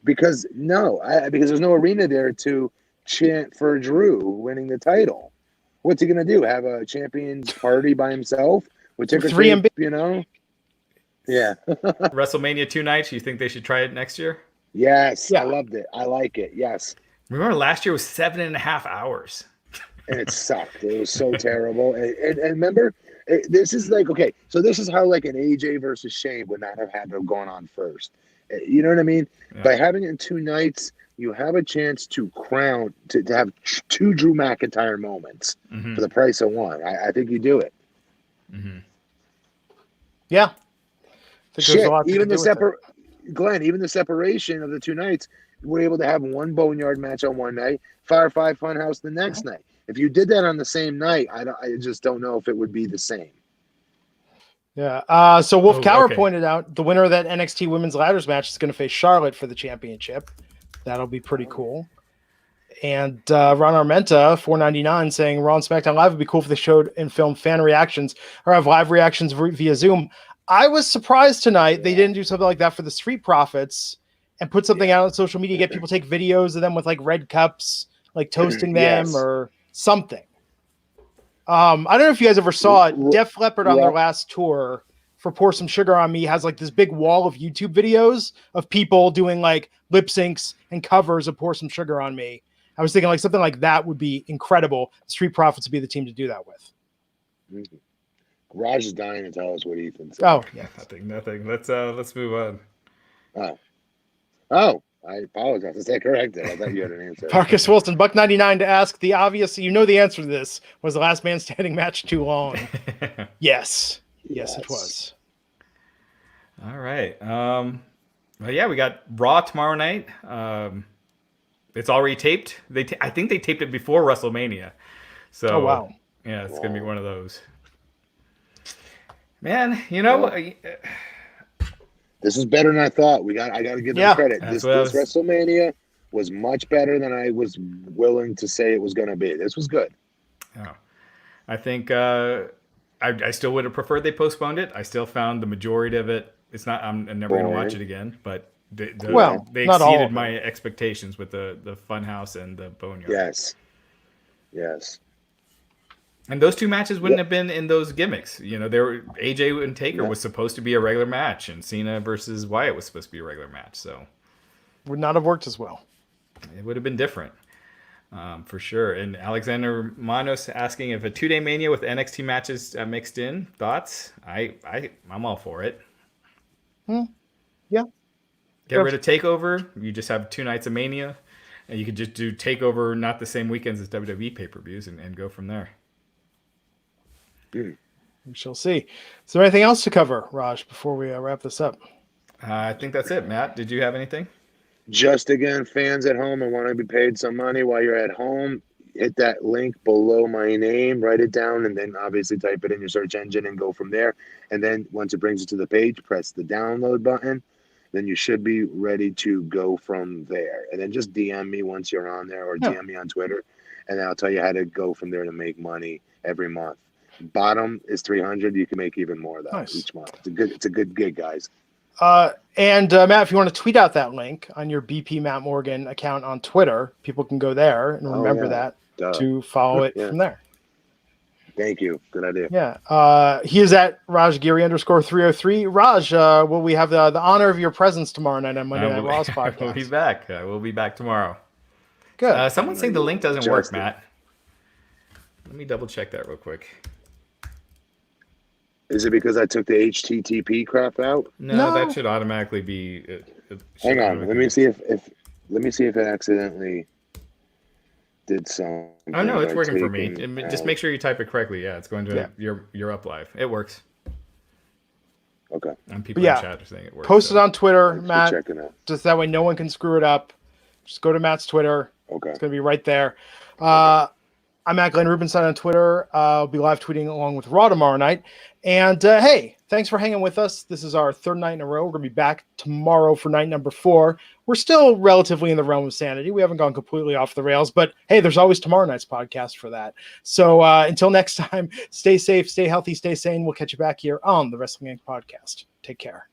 because there's no arena there to chant for Drew winning the title. What's he gonna do? Have a champions party by himself with ticker tape? You know? Yeah. WrestleMania 2 nights. You think they should try it next year? Yes. Yeah. I loved it. I like it. Yes. Remember last year was 7.5 hours. And it sucked. It was so terrible. And remember, this is like, okay, so this is how like an AJ versus Shane would not have had to have gone on first. You know what I mean? Yeah. By having it in 2 nights, you have a chance to to have 2 Drew McIntyre moments for the price of 1. I think you do it. Mm-hmm. Yeah. I think there's a lot to Even do the with it. Glenn, even the separation of the 2 nights, we're able to have 1 Boneyard match on 1 night, Firefly Funhouse the next night. If you did that on the same night, I just don't know if it would be the same. Yeah. So Wolf Cower okay. pointed out the winner of that NXT Women's Ladders match is going to face Charlotte for the championship. That'll be pretty cool. And Ron Armenta, 499, saying Raw and SmackDown Live would be cool if they showed and filmed fan reactions or have live reactions via Zoom. I was surprised tonight they didn't do something like that for the Street Profits and put something out on social media, get people to take videos of them with like red cups, like toasting them Yes. or something. I don't know if you guys ever saw it. Def Leppard on their last tour for Pour Some Sugar on Me has like this big wall of YouTube videos of people doing like lip syncs and covers of Pour Some Sugar on Me. I was thinking like something like that would be incredible. Street Profits would be the team to do that with. Mm-hmm. Raj is dying to tell us what Ethan said. Oh, yeah. Nothing. Let's move on. Oh, I apologize. I said corrected. I thought you had an answer. Marcus Wilson, Buck99 to ask the obvious. You know the answer to this. Was the last man standing match too long? Yes, it was. All right. Well, yeah, we got Raw tomorrow night. It's already taped. I think they taped it before WrestleMania. So, Oh, wow. Yeah, it's gonna be one of those. Man, you know, this is better than I thought. I got to give them credit. This WrestleMania was much better than I was willing to say it was going to be. This was good. Yeah. I think I still would have preferred they postponed it. I still found the majority of it. It's not. I'm never going to watch it again. But they not all exceeded of my expectations with the Funhouse and the Boneyard. Yes. And those 2 matches wouldn't have been in those gimmicks. You know, AJ and Taker was supposed to be a regular match, and Cena versus Wyatt was supposed to be a regular match. So Would not have worked as well. it would have been different. For sure. And Alexander Manos asking if a 2-day Mania with NXT matches mixed in. Thoughts? I'm all for it. Yeah. Get rid of TakeOver. You just have 2 nights of Mania. And you could just do TakeOver not the same weekends as WWE pay-per-views and go from there. We shall see. Is there anything else to cover, Raj, before we wrap this up? I think that's it. Matt, did you have anything? Just again, fans at home and want to be paid some money while you're at home, hit that link below my name, write it down, and then obviously type it in your search engine and go from there. And then once it brings you to the page, press the download button. Then you should be ready to go from there. And then just DM me once you're on there, or DM me on Twitter, and then I'll tell you how to go from there to make money every month. Bottom is 300. You can make even more of that each month. It's a good gig, guys. And Matt, if you want to tweet out that link on your BP Matt Morgan account on Twitter, people can go there and remember that to follow it from there. Thank you. Good idea. Yeah. He is at Raj Giri _303. Raj, will we have the honor of your presence tomorrow night on Monday Night Raw's podcast? We'll be back. We'll be back tomorrow. Good. Someone's saying the link doesn't work, Matt. Let me double check that real quick. Is it because I took the HTTP crap out? No. That should automatically be. Hang on. Let me see if it accidentally did something. Oh no, it's working for me. Just make sure you type it correctly. Yeah, it's going to you're up live. It works. Okay. And people in chat are saying it works. Post it on Twitter, Matt. Checking it. Just that way no one can screw it up. Just go to Matt's Twitter. Okay. It's going to be right there. I'm at Glenn Rubenstein on Twitter. I'll be live tweeting along with Raw tomorrow night. And hey, thanks for hanging with us. This is our 3rd night in a row. We're going to be back tomorrow for night number 4. We're still relatively in the realm of sanity. We haven't gone completely off the rails, but hey, there's always tomorrow night's podcast for that. So until next time, stay safe, stay healthy, stay sane. We'll catch you back here on the Wrestling Inc. podcast. Take care.